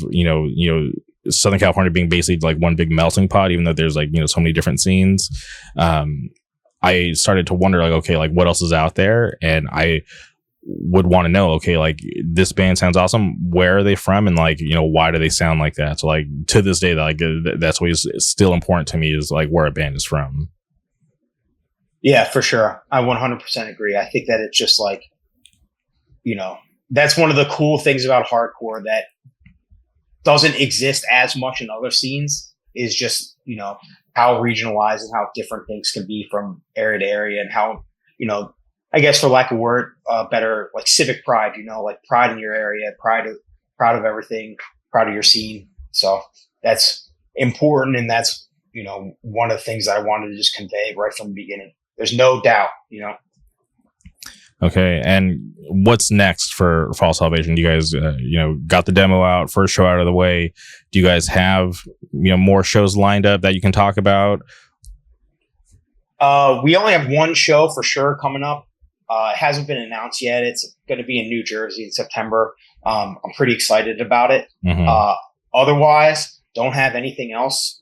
Southern California being basically like one big melting pot, even though there's like so many different scenes, I started to wonder like, okay, like what else is out there? And I would want to know, okay, like this band sounds awesome, where are they from, and like why do they sound like that? So like to this day, like that's what is still important to me, is like where a band is from. Yeah, for sure. I 100% agree. I think that it's just like, that's one of the cool things about hardcore that doesn't exist as much in other scenes, is just how regionalized and how different things can be from area to area, and how I guess, for lack of a word, better, like civic pride, like pride in your area, proud of everything, proud of your scene. So that's important. And that's, one of the things that I wanted to just convey right from the beginning. There's no doubt, Okay. And what's next for Fall Salvation? Do you guys, got the demo out, first show out of the way? Do you guys have, more shows lined up that you can talk about? We only have one show for sure coming up. It hasn't been announced yet. It's going to be in New Jersey in September. I'm pretty excited about it. Mm-hmm. Otherwise, don't have anything else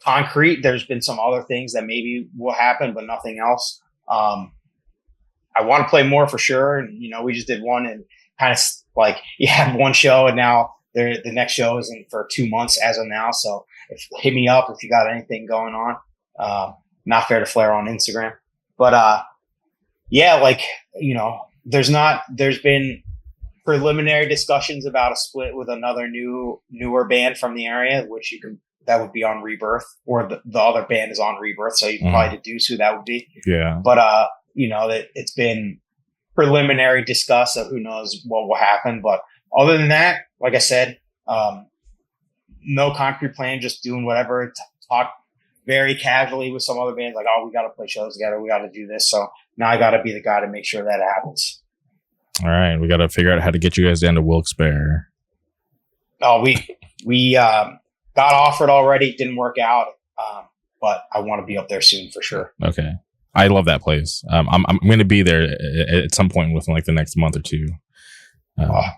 concrete. There's been some other things that maybe will happen, but nothing else. I want to play more for sure. And, we just did one, and kind of like you had one show, and now the next show isn't for 2 months as of now. So hit me up if you got anything going on. Not fair to flare on Instagram, but yeah, like, there's been preliminary discussions about a split with another newer band from the area, which that would be on Rebirth, or the other band is on Rebirth. So you can probably deduce who that would be. Yeah. But, that it's been preliminary discuss of who knows what will happen. But other than that, like I said, no concrete plan, just doing whatever, talk very casually with some other bands, like, oh, we got to play shows together, we got to do this. So now I got to be the guy to make sure that happens. All right, we got to figure out how to get you guys down to Wilkes-Barre. Oh, we got offered already, didn't work out, but I want to be up there soon for sure. Okay, I love that place. I'm going to be there at some point within like the next month or two.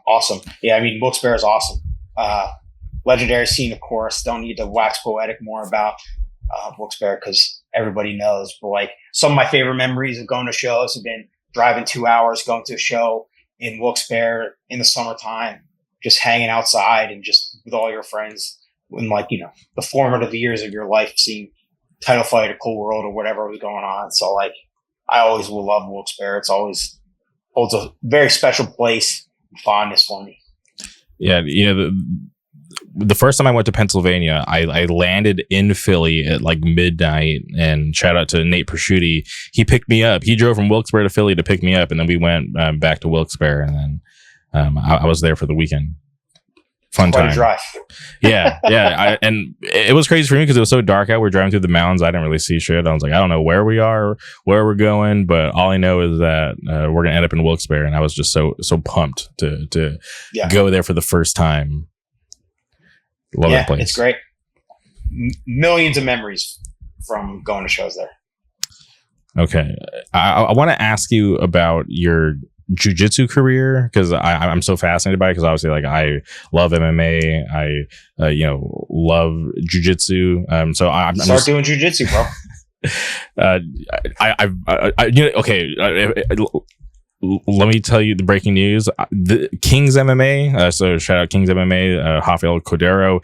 Awesome. Yeah, I mean, Wilkes-Barre is awesome. Legendary scene, of course. Don't need to wax poetic more about Wilkes-Barre, because everybody knows. But like, some of my favorite memories of going to shows have been driving 2 hours, going to a show in Wilkes-Barre in the summertime, just hanging outside and just with all your friends, in like, the formative years of your life, seeing Title Fight or Cool World or whatever was going on. So like, I always will love Wilkes-Barre. It's always holds a very special place and fondness for me. Yeah, the first time I went to Pennsylvania, I landed in Philly at like midnight, and shout out to Nate Prosciutti. He picked me up. He drove from Wilkes-Barre to Philly to pick me up, and then we went back to Wilkes-Barre, and then I was there for the weekend. Fun Quite time. a drive. Yeah. And it was crazy for me because it was so dark out. We're driving through the mountains. I didn't really see shit. I was like, I don't know where we are, where we're going, but all I know is that we're gonna end up in Wilkes-Barre, and I was just so pumped to go there for the first time. Love that place. It's great. Millions of memories from going to shows there. Okay. I want to ask you about your jujitsu career, because I'm so fascinated by it, because obviously like I love MMA, I love jujitsu. So I'm start doing jujitsu, bro. Let me tell you the breaking news. The King's MMA, so shout out King's MMA, Rafael Cordero.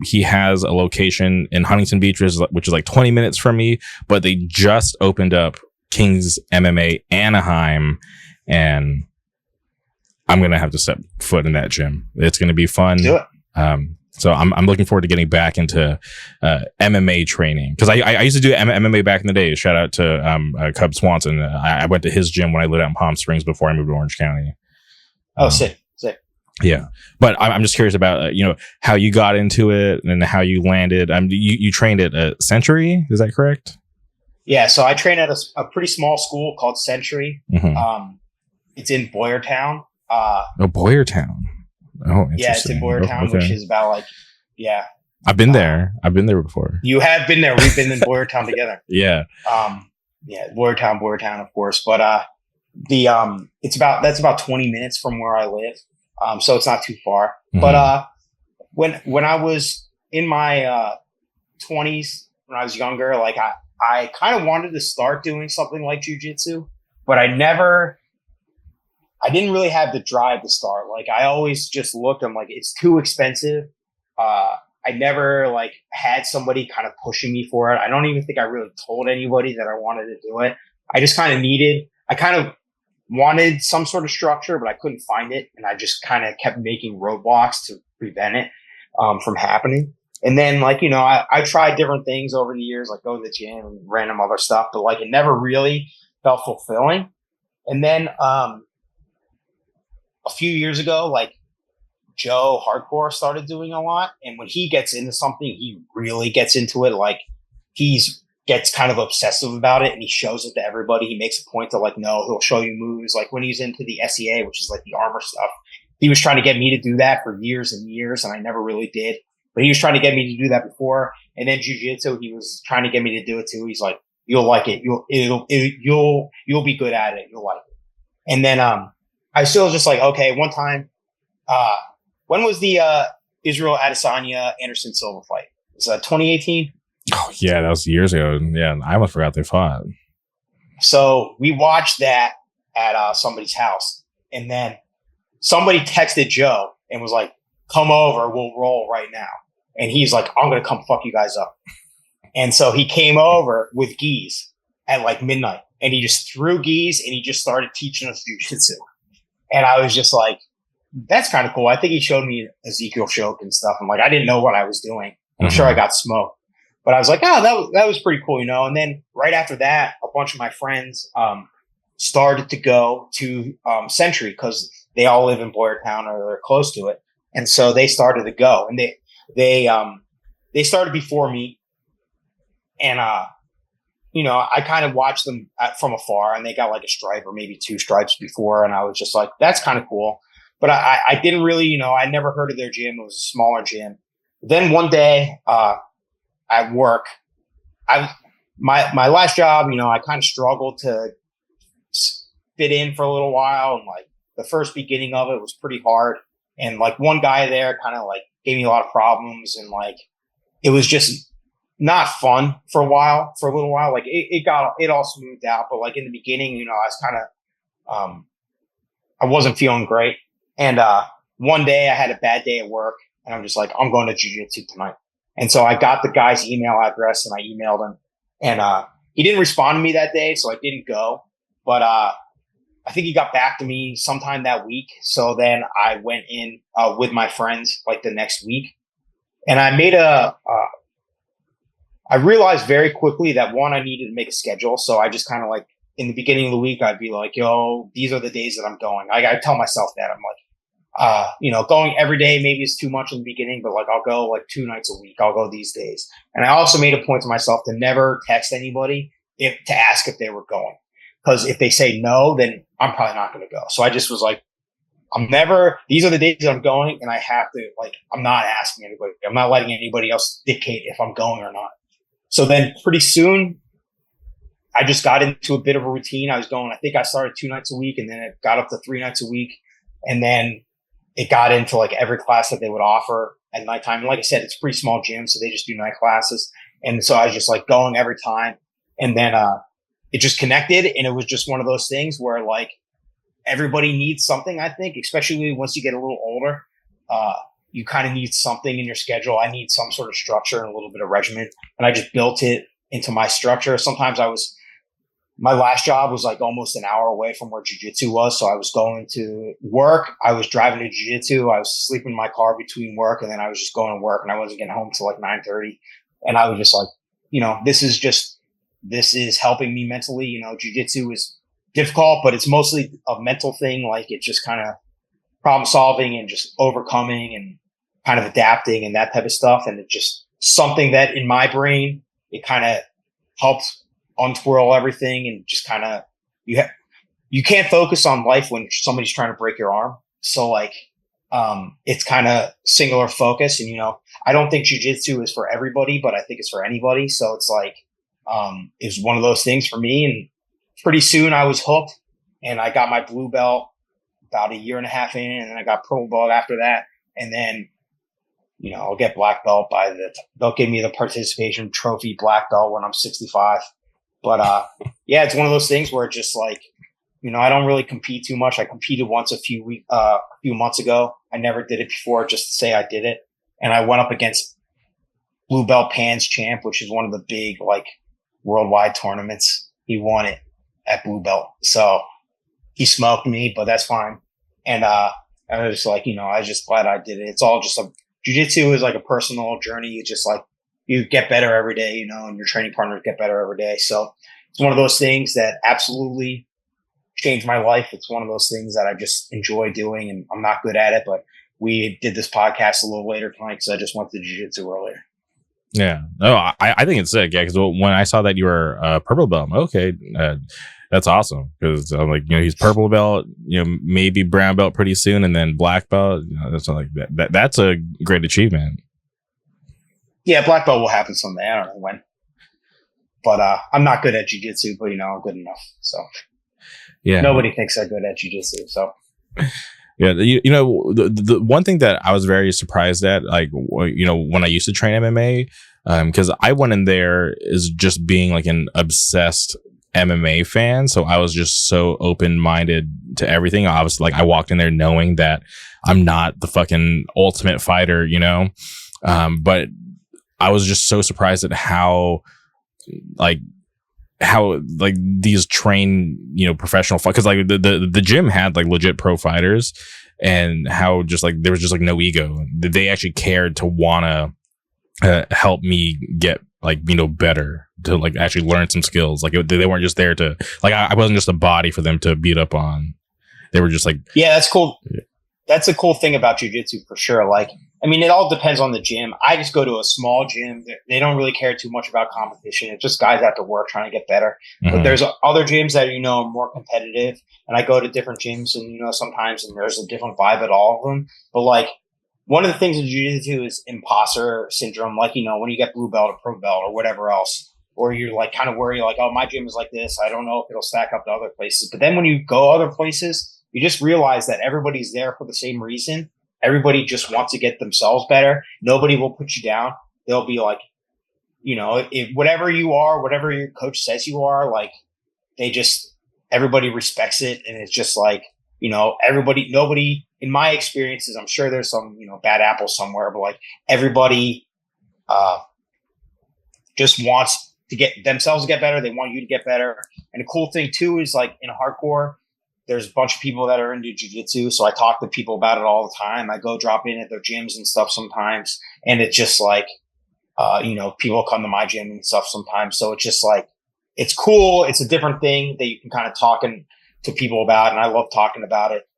He has a location in Huntington Beach, which is like 20 minutes from me, but they just opened up King's MMA Anaheim, and I'm going to have to step foot in that gym. It's going to be fun. Do it. So I'm looking forward to getting back into MMA training, because I used to do MMA back in the day. Shout out to Cub Swanson. I went to his gym when I lived out in Palm Springs before I moved to Orange County. Sick. Yeah, but I'm just curious about how you got into it and how you landed. You trained at Century, is that correct? Yeah, so I train at a pretty small school called Century. Mm-hmm. It's in Boyertown. Boyertown. Oh, yeah, it's in Boyertown, which is about like, yeah. I've been there. I've been there before. You have been there. We've been in Boyertown together. Yeah. Yeah, Boyertown, of course. But that's about 20 minutes from where I live. So it's not too far. Mm-hmm. But when I was in my 20s, when I was younger, like I kind of wanted to start doing something like jujitsu, but I didn't really have the drive to start. Like I always just looked, I'm like, it's too expensive. I never like had somebody kind of pushing me for it. I don't even think I really told anybody that I wanted to do it. I just kind of wanted some sort of structure, but I couldn't find it. And I just kind of kept making roadblocks to prevent it from happening. And then like, I tried different things over the years, like going to the gym and random other stuff, but like it never really felt fulfilling. And then a few years ago, like Joe Hardcore started doing a lot. And when he gets into something, he really gets into it. Like gets kind of obsessive about it, and he shows it to everybody. He makes a point to like, no, he'll show you moves. Like when he's into the SEA, which is like the armor stuff, he was trying to get me to do that for years and years. And I never really did, but he was trying to get me to do that before. And then jiu-jitsu, he was trying to get me to do it too. He's like, you'll like it. You'll be good at it. You'll like it. And then, I still just like, okay, one time, when was the Israel Adesanya Anderson Silva fight? Was that 2018? Oh yeah, that was years ago. Yeah, I almost forgot they fought. So we watched that at somebody's house, and then somebody texted Joe and was like, come over, we'll roll right now. And he's like, I'm going to come fuck you guys up. And so he came over with gis at like midnight, and he just threw gis and he just started teaching us jiu-jitsu. And I was just like, that's kind of cool. I think he showed me Ezekiel choke and stuff. I'm like, I didn't know what I was doing. I'm sure I got smoked, but I was like, oh, that was pretty cool, And then right after that, a bunch of my friends started to go to Century, because they all live in Boyertown or they're close to it. And so they started to go, and they started before me. And, I kind of watched them from afar, and they got like a stripe or maybe two stripes before. And I was just like, that's kind of cool. But I didn't really, I never heard of their gym. It was a smaller gym. Then one day at work, my last job, I kind of struggled to fit in for a little while. And like the first beginning of it was pretty hard. And like one guy there kind of like gave me a lot of problems. And like, it was just not fun for a little while. Like it all smoothed out. But like in the beginning, I was kind of, I wasn't feeling great. And one day I had a bad day at work, and I'm just like, I'm going to jiu-jitsu tonight. And so I got the guy's email address, and I emailed him, and he didn't respond to me that day, so I didn't go. But I think he got back to me sometime that week. So then I went in with my friends like the next week, and I made I realized very quickly that one, I needed to make a schedule. So I just kind of like in the beginning of the week, I'd be like, yo, these are the days that I'm going. I tell myself that. I'm like, going every day maybe is too much in the beginning, but like I'll go like 2 nights a week. I'll go these days. And I also made a point to myself to never text anybody to ask if they were going. Because if they say no, then I'm probably not going to go. So I just was like, these are the days that I'm going, and I have to, like, I'm not asking anybody. I'm not letting anybody else dictate if I'm going or not. So then pretty soon, I just got into a bit of a routine. I think I started 2 nights a week, and then it got up to 3 nights a week. And then it got into like every class that they would offer at nighttime. And like I said, it's a pretty small gym, so they just do night classes. And so I was just like going every time. And then it just connected. And it was just one of those things where like everybody needs something, I think, especially once you get a little older. You kind of need something in your schedule. I need some sort of structure and a little bit of regimen. And I just built it into my structure. Sometimes my last job was like almost an hour away from where jiu-jitsu was. So I was going to work. I was driving to jiu-jitsu. I was sleeping in my car between work, and then I was just going to work, and I wasn't getting home till like 9:30. And I was just like, this is helping me mentally. Jiu-jitsu is difficult, but it's mostly a mental thing. Like it's just kind of problem solving and just overcoming and kind of adapting and that type of stuff. And it's just something that in my brain, it kind of helps untwirl everything, and just kind of you can't focus on life when somebody's trying to break your arm. So like it's kind of singular focus. And I don't think jiu-jitsu is for everybody, but I think it's for anybody. So it's like it's one of those things for me. And pretty soon I was hooked, and I got my blue belt about a year and a half in, and then I got purple belt after that. And then I'll get black belt they'll give me the participation trophy black belt when I'm 65. But yeah, it's one of those things where it's just like, I don't really compete too much. I competed once a few months ago. I never did it before, just to say I did it. And I went up against blue belt Pan's champ, which is one of the big like worldwide tournaments. He won it at blue belt. So he smoked me, but that's fine. And I was just like, I was just glad I did it. It's all just jiu-jitsu is like a personal journey. You just like, you get better every day, and your training partners get better every day. So it's one of those things that absolutely changed my life. It's one of those things that I just enjoy doing, and I'm not good at it, but we did this podcast a little later tonight because I just went to jiu-jitsu earlier. Yeah. No, I think it's sick. Yeah. Because when I saw that you were purple belt, I'm like, okay, that's awesome. Because I'm like, he's purple belt, maybe brown belt pretty soon, and then black belt. That's like that. That's a great achievement. Yeah, black belt will happen someday. I don't know when. But I'm not good at jiu-jitsu, but I'm good enough. So yeah, nobody thinks I'm good at jiu-jitsu. So yeah, the one thing that I was very surprised at, like when I used to train MMA, because I went in there as just being like an obsessed MMA fan, so I was just so open-minded to everything. Obviously, like I walked in there knowing that I'm not the fucking ultimate fighter, but I was just so surprised at how these trained, professional because like the gym had like legit pro fighters, and how just like there was just like no ego. They actually cared to want to help me get like, better, to like actually learn some skills. Like they weren't just there to like, I wasn't just a body for them to beat up on. They were just like, yeah, that's cool. Yeah. That's a cool thing about jiu-jitsu for sure. Like, I mean, it all depends on the gym. I just go to a small gym. They don't really care too much about competition. It's just guys after work trying to get better. Mm-hmm. But there's other gyms that, are more competitive. And I go to different gyms and, sometimes and there's a different vibe at all of them. But like, one of the things in jiu-jitsu is imposter syndrome. Like, when you get blue belt or pro belt or whatever else, or you're like kind of worried, like, oh, my gym is like this. I don't know if it'll stack up to other places. But then when you go other places, you just realize that everybody's there for the same reason. Everybody just wants to get themselves better. Nobody will put you down. They'll be like, if whatever you are, whatever your coach says you are, like everybody respects it. And it's just like, nobody, in my experiences, I'm sure there's some, bad apples somewhere, but like everybody just wants to get themselves to get better. They want you to get better. And the cool thing too is like in hardcore, there's a bunch of people that are into jiu-jitsu. So I talk to people about it all the time. I go drop in at their gyms and stuff sometimes. And it's just like, people come to my gym and stuff sometimes. So it's just like, it's cool. It's a different thing that you can kind of talk to people about. And I love talking about it.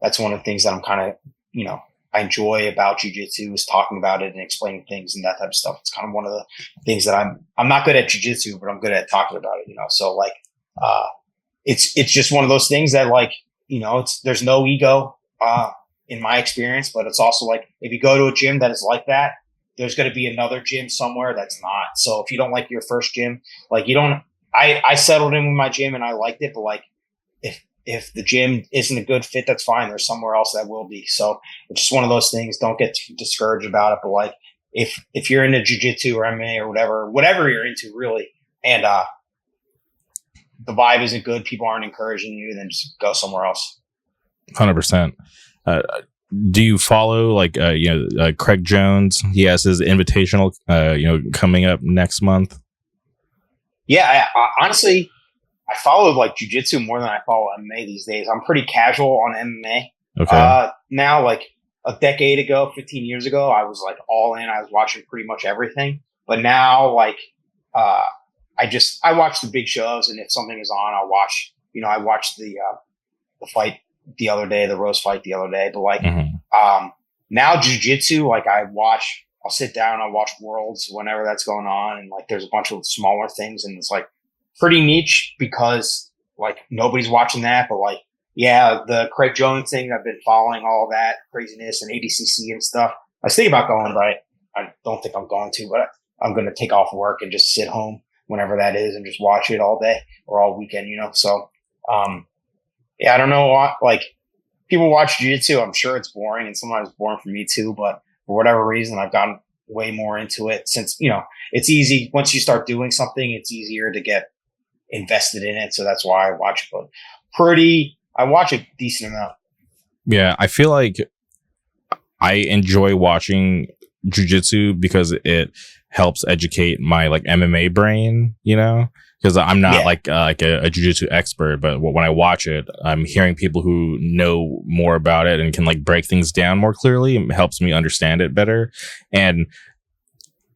That's one of the things that I'm kind of, I enjoy about jiu-jitsu is talking about it and explaining things and that type of stuff. It's kind of one of the things that I'm not good at jiu-jitsu, but I'm good at talking about it, So like, it's just one of those things that like, there's no ego, in my experience, but it's also like, if you go to a gym that is like that, there's going to be another gym somewhere that's not. So if you don't like your first gym, like I settled in with my gym and I liked it, but like if the gym isn't a good fit, that's fine. There's somewhere else that will be. So it's just one of those things. Don't get too discouraged about it. But like if you're into jiu-jitsu or MMA or whatever you're into really, and the vibe isn't good, people aren't encouraging you, then just go somewhere else. 100%. Do you follow like Craig Jones? He has his invitational coming up next month. Yeah, I honestly I follow like jiu-jitsu more than I follow MMA these days. I'm pretty casual on MMA. Okay. Now, like a decade ago, 15 years ago, I was like all in. I was watching pretty much everything. But now, like, I watch the big shows, and if something is on, I'll watch. I watched the fight the other day, the Rose fight the other day. But like, now jiu-jitsu, like I'll sit down, I'll watch Worlds whenever that's going on, and like there's a bunch of smaller things, and it's like pretty niche because like nobody's watching that. But like, yeah, the Craig Jones thing, I've been following all that craziness and ADCC and stuff. I was thinking about going, but I don't think I'm going to. But I'm going to take off work and just sit home whenever that is and just watch it all day or all weekend. So yeah, I don't know. Like people watch jiu-jitsu, I'm sure it's boring, and sometimes it's boring for me too. But for whatever reason, I've gotten way more into it since, it's easy. Once you start doing something, it's easier to get invested in it. So that's why I watch it. But I watch a decent amount. Yeah, I feel like I enjoy watching jiu-jitsu because it helps educate my like MMA brain, because I'm not like a jiu-jitsu expert, but when I watch it, I'm hearing people who know more about it and can like break things down more clearly. It helps me understand it better. And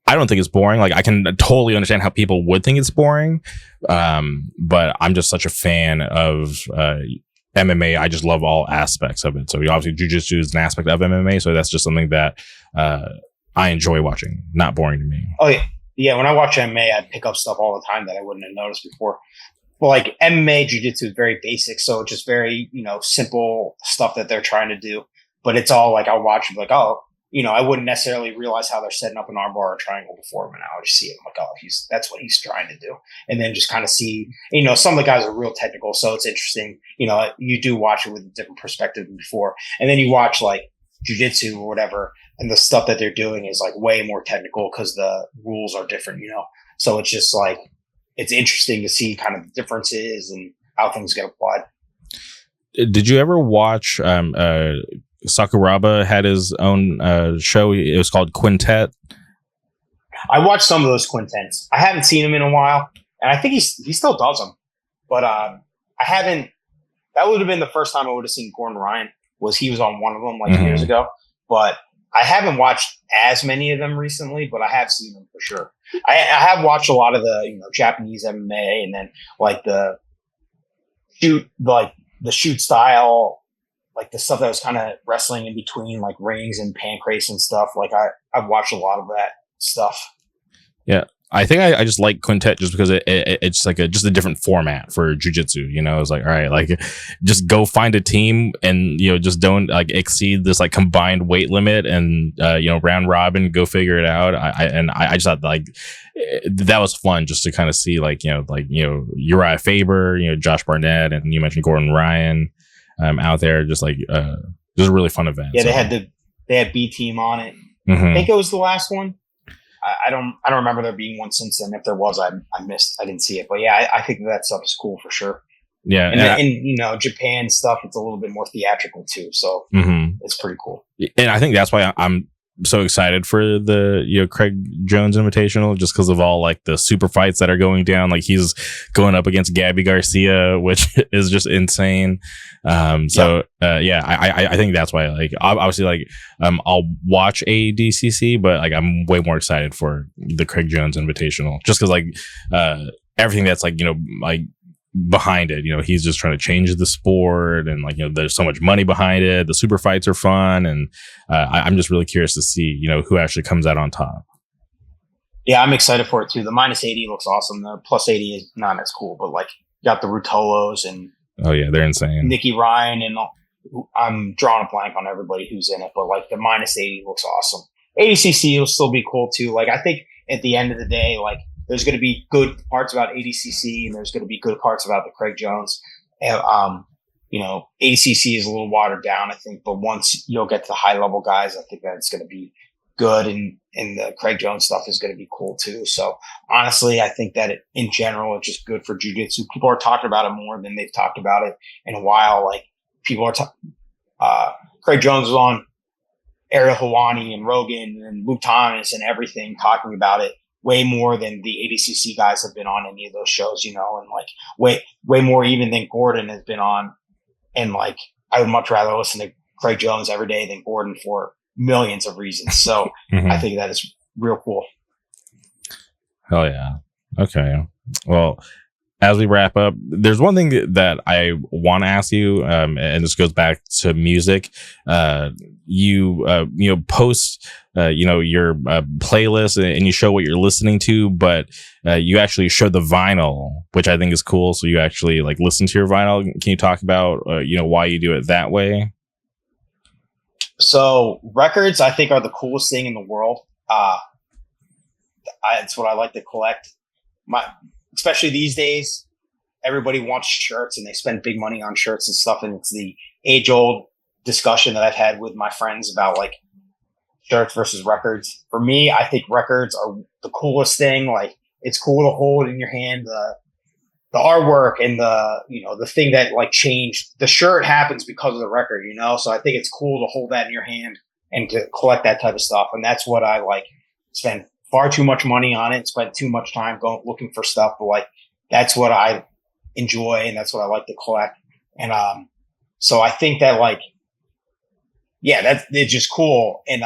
I don't think it's boring. Like I can totally understand how people would think it's boring. But I'm just such a fan of MMA. I just love all aspects of it. So obviously jiu-jitsu is an aspect of MMA. So that's just something that I enjoy watching. Not boring to me. Oh yeah. Yeah, when I watch MMA, I pick up stuff all the time that I wouldn't have noticed before. Well, like MMA jiu-jitsu is very basic, so it's just very, simple stuff that they're trying to do. But it's all like I'll watch it like, oh, I wouldn't necessarily realize how they're setting up an armbar or a triangle before him, and I'll just see it. I'm like, oh, that's what he's trying to do. And then just kind of see, some of the guys are real technical, so it's interesting. You do watch it with a different perspective than before. And then you watch like jiu-jitsu or whatever, and the stuff that they're doing is like way more technical because the rules are different, So it's just like, it's interesting to see kind of the differences and how things get applied. Did you ever watch, Sakuraba had his own show. It was called Quintet. I watched some of those quintets. I haven't seen him in a while, and I think he still does them. But I haven't. That would have been the first time I would have seen Gordon Ryan. He was on one of them like years ago. But I haven't watched as many of them recently, but I have seen them for sure. I have watched a lot of the Japanese MMA, and then like the shoot style. Like the stuff that was kind of wrestling in between like rings and pancrase and stuff. Like I've watched a lot of that stuff. Yeah. I think I just like Quintet just because it's like just a different format for jiu-jitsu. It's like, all right, like just go find a team and, just don't like exceed this like combined weight limit and, round robin, go figure it out. I just thought like that was fun just to kind of see like, Uriah Faber, Josh Barnett, and you mentioned Gordon Ryan. Out there, just like just a really fun event. Yeah, they had B Team on it. I think it was the last one. I don't remember there being one since then. If there was, I missed. I didn't see it. But yeah, I think that stuff is cool for sure. Yeah, and Japan stuff, it's a little bit more theatrical too. So it's pretty cool. And I think that's why I'm so excited for the Craig Jones Invitational, just because of all like the super fights that are going down. Like he's going up against Gabby Garcia, which is just insane. I think that's why like obviously like I'll watch ADCC, but like I'm way more excited for the Craig Jones Invitational just because like everything that's like like behind it, he's just trying to change the sport, and like there's so much money behind it. The super fights are fun, and I'm just really curious to see who actually comes out on top. Yeah, I'm excited for it too. The -80 looks awesome. The +80 is not as cool, but like you got the Rutolos and oh yeah, they're insane. Nicky Ryan, and I'm drawing a blank on everybody who's in it, but like the -80 looks awesome. ADCC will still be cool too. Like I think at the end of the day, like there's going to be good parts about ADCC and there's going to be good parts about the Craig Jones. And, ADCC is a little watered down, I think, but once you'll get to the high level guys, I think that it's going to be good. And the Craig Jones stuff is going to be cool too. So honestly, I think that in general, it's just good for jiu-jitsu. People are talking about it more than they've talked about it in a while. Like people are Craig Jones was on Ariel Helwani and Rogan and Luke Thomas and everything talking about it way more than the ADCC guys have been on any of those shows, and like way more even than Gordon has been on. And like, I would much rather listen to Craig Jones every day than Gordon for millions of reasons. So I think that is real cool. Hell yeah. Okay. Well, as we wrap up, there's one thing that I want to ask you, and this goes back to music. You post, your playlist and you show what you're listening to, but you actually show the vinyl, which I think is cool. So you actually like listen to your vinyl. Can you talk about, why you do it that way? So records, I think, are the coolest thing in the world. It's what I like to collect. Especially these days, everybody wants shirts and they spend big money on shirts and stuff. And it's the age old discussion that I've had with my friends about like shirts versus records. For me, I think records are the coolest thing. Like it's cool to hold in your hand, the artwork and the thing that like changed. The shirt happens because of the record, So I think it's cool to hold that in your hand and to collect that type of stuff. And that's what I like spend far too much money on it, spend too much time looking for stuff, but like that's what I enjoy and that's what I like to collect. And so I think that like, yeah, it's just cool. And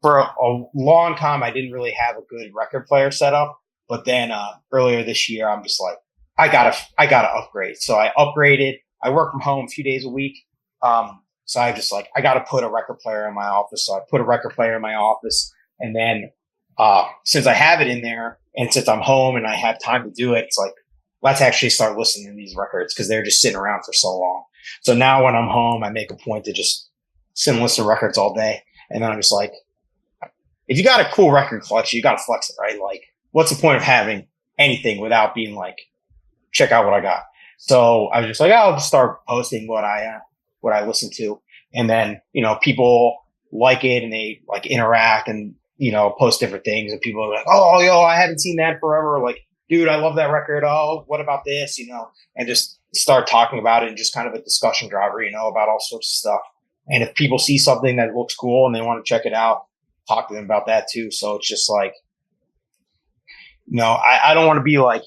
for a long time, I didn't really have a good record player set up, but then earlier this year, I'm just like, I gotta upgrade. So I upgraded. I work from home a few days a week. So I just like, I gotta put a record player in my office. So I put a record player in my office, and then since I have it in there and since I'm home and I have time to do it, it's like, let's actually start listening to these records because they're just sitting around for so long. So now when I'm home, I make a point to just sit and listen to records all day. And then I'm just like, if you got a cool record collection, you got to flex it, right? Like, what's the point of having anything without being like, check out what I got? So I was just like, I'll just start posting what I listen to. And then, people like it and they like interact and, post different things, and people are like, oh, yo, I haven't seen that forever. Like, dude, I love that record. Oh, what about this? And just start talking about it and just kind of a discussion driver, about all sorts of stuff. And if people see something that looks cool and they want to check it out, talk to them about that too. So it's just like, I don't want to be like,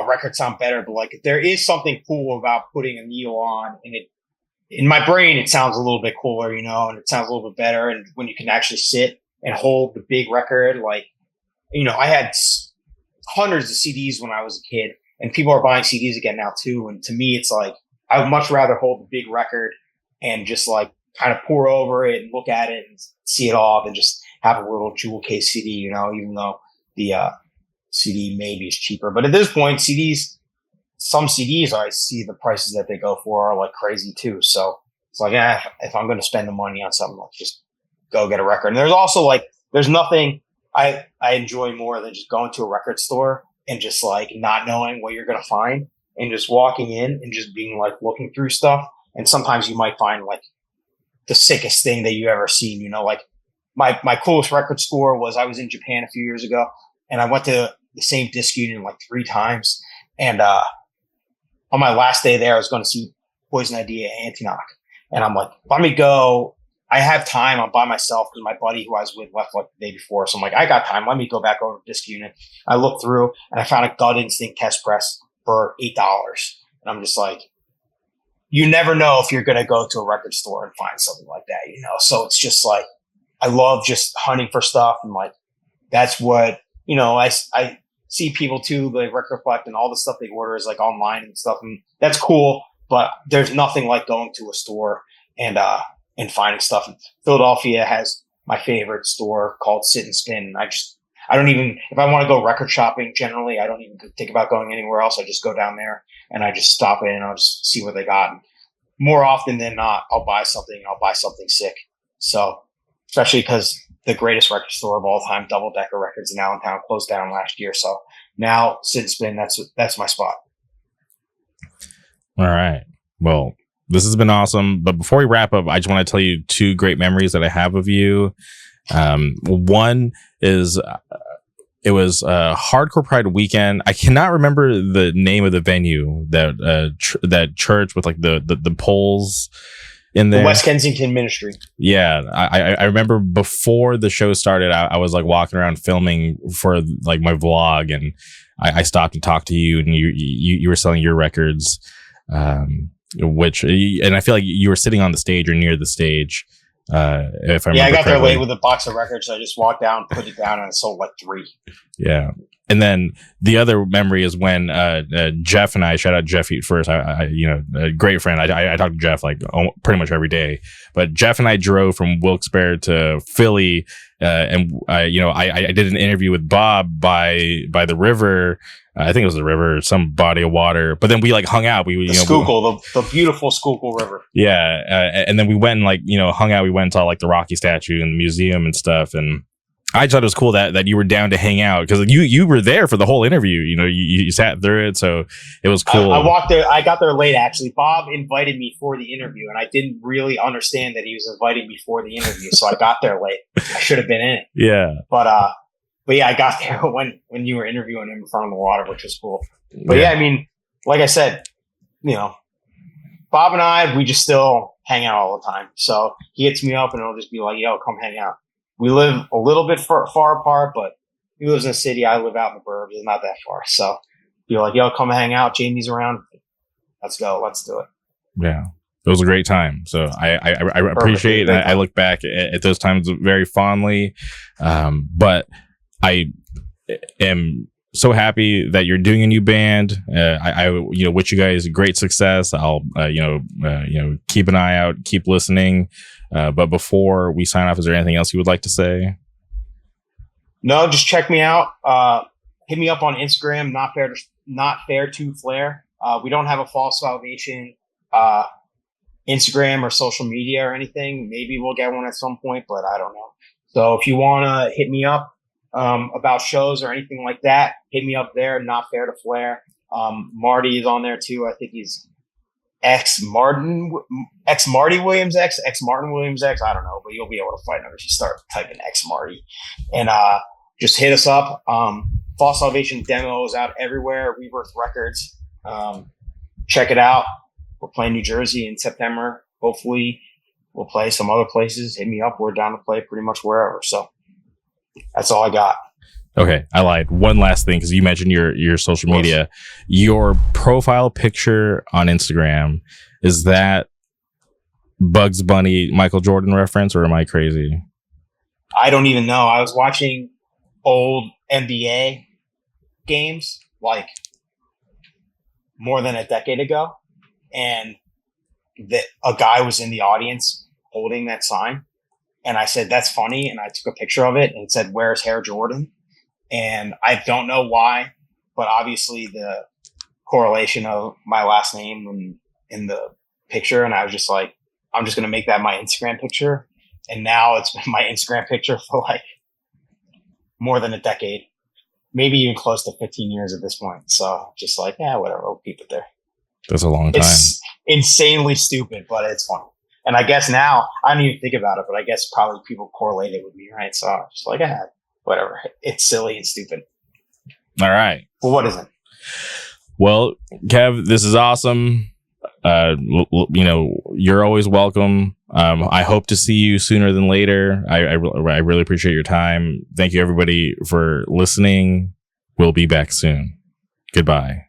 records sound better, but like if there is something cool about putting a needle on and it, in my brain, it sounds a little bit cooler, and it sounds a little bit better. And when you can actually sit and hold the big record, like, I had hundreds of CDs when I was a kid, and people are buying CDs again now too. And to me, it's like, I would much rather hold the big record and just like kind of pour over it and look at it and see it all than just have a little jewel case CD, even though the CD maybe is cheaper. But at this point, some CDs, I see the prices that they go for are like crazy too. So it's like, if I'm going to spend the money on something, let's just go get a record. And there's also like, there's nothing I enjoy more than just going to a record store and just like not knowing what you're going to find and just walking in and just being like looking through stuff. And sometimes you might find like the sickest thing that you ever seen, like my coolest record store was, I was in Japan a few years ago and I went to the same disc union like 3 times. And, on my last day there, I was going to see Poison Idea and Anti-Knock. And I'm like, let me go. I have time. I'm by myself because my buddy who I was with left like the day before. So I'm like, I got time. Let me go back over to disc unit. I looked through and I found a Gut Instinct test press for $8. And I'm just like, you never know if you're going to go to a record store and find something like that, So it's just like, I love just hunting for stuff. And like, that's what, I see people too, like record collect and all the stuff they order is like online and stuff. And that's cool, but there's nothing like going to a store and finding stuff. And Philadelphia has my favorite store called Sit and Spin. I don't even, if I want to go record shopping, generally, I don't even think about going anywhere else. I just go down there and I just stop in and I'll just see what they got. And more often than not, I'll buy something sick. So, especially because the greatest record store of all time, Double Decker Records in Allentown, closed down last year. So now, since then, that's my spot. All right. Well, this has been awesome. But before we wrap up, I just want to tell you 2 great memories that I have of you. One is it was Hardcore Pride weekend. I cannot remember the name of the venue, that church with like the poles in there. The West Kensington Ministry. Yeah, I remember before the show started, I was like walking around filming for like my vlog, and I stopped and talked to you, and you were selling your records, and I feel like you were sitting on the stage or near the stage. If I remember I got correctly. there late with a box of records. So I just walked down, put it down, and I sold like 3. Yeah. And then the other memory is when Jeff and I, shout out Jeff Eat First, I a great friend. I talk to Jeff like pretty much every day. But Jeff and I drove from Wilkes-Barre to Philly, and I did an interview with Bob by the river. I think it was the river, some body of water. But then we like hung out. We Schuylkill, the beautiful Schuylkill River. Yeah, and then we went and like hung out. We went and saw like the Rocky statue and the museum and stuff. And I thought it was cool that you were down to hang out, because you were there for the whole interview. You sat through it, so it was cool. I walked there. I got there late, actually. Bob invited me for the interview, and I didn't really understand that he was inviting me for the interview, so I got there late. I should have been in it. Yeah, but yeah, I got there when you were interviewing him in front of the water, which was cool. But yeah, I mean, like I said, Bob and I, we just still hang out all the time. So he hits me up, and it'll just be like, "Yo, come hang out." We live a little bit far apart, but he lives in the city. I live out in the burbs. It's not that far. So you're like, "Yo, come hang out. Jamie's around. Let's go. Let's do it." Yeah. It was a great time. So I appreciate it. And I look back at those times very fondly. But I am so happy that you're doing a new band. I wish you guys great success. I'll keep an eye out, keep listening. But before we sign off, is there anything else you would like to say? No, just check me out. Hit me up on Instagram. Not fair to flare. We don't have a False Salvation Instagram or social media or anything. Maybe we'll get one at some point, but I don't know. So if you want to hit me up about shows or anything like that, hit me up there. Not fair to flare. Marty is on there too. I think he's Marty Williams X. I don't know, but you'll be able to find him if you start typing X Marty. And just hit us up. False Salvation demo is out everywhere. Rebirth Records. Check it out. We're playing New Jersey in September. Hopefully we'll play some other places. Hit me up. We're down to play pretty much wherever. So that's all I got. Okay, I lied. One last thing, because you mentioned your social media. Your profile picture on Instagram, is that Bugs Bunny Michael Jordan reference, or am I crazy? I don't even know. I was watching old NBA games like more than a decade ago, and a guy was in the audience holding that sign, and I said, "That's funny," and I took a picture of it, and it said, "Where's Hare Jordan?" And I don't know why, but obviously the correlation of my last name in the picture, and I was just like, I'm just going to make that my Instagram picture. And now it's been my Instagram picture for like more than a decade, maybe even close to 15 years at this point. So just like, yeah, whatever, we'll keep it there. That's a long time. It's insanely stupid, but it's funny. And I guess now, I don't even think about it, but I guess probably people correlate it with me, right? So I'm just like, whatever. It's silly and stupid. All right. Well, what is it? Well, Kev, this is awesome. You're always welcome. I hope to see you sooner than later. I really appreciate your time. Thank you, everybody, for listening. We'll be back soon. Goodbye.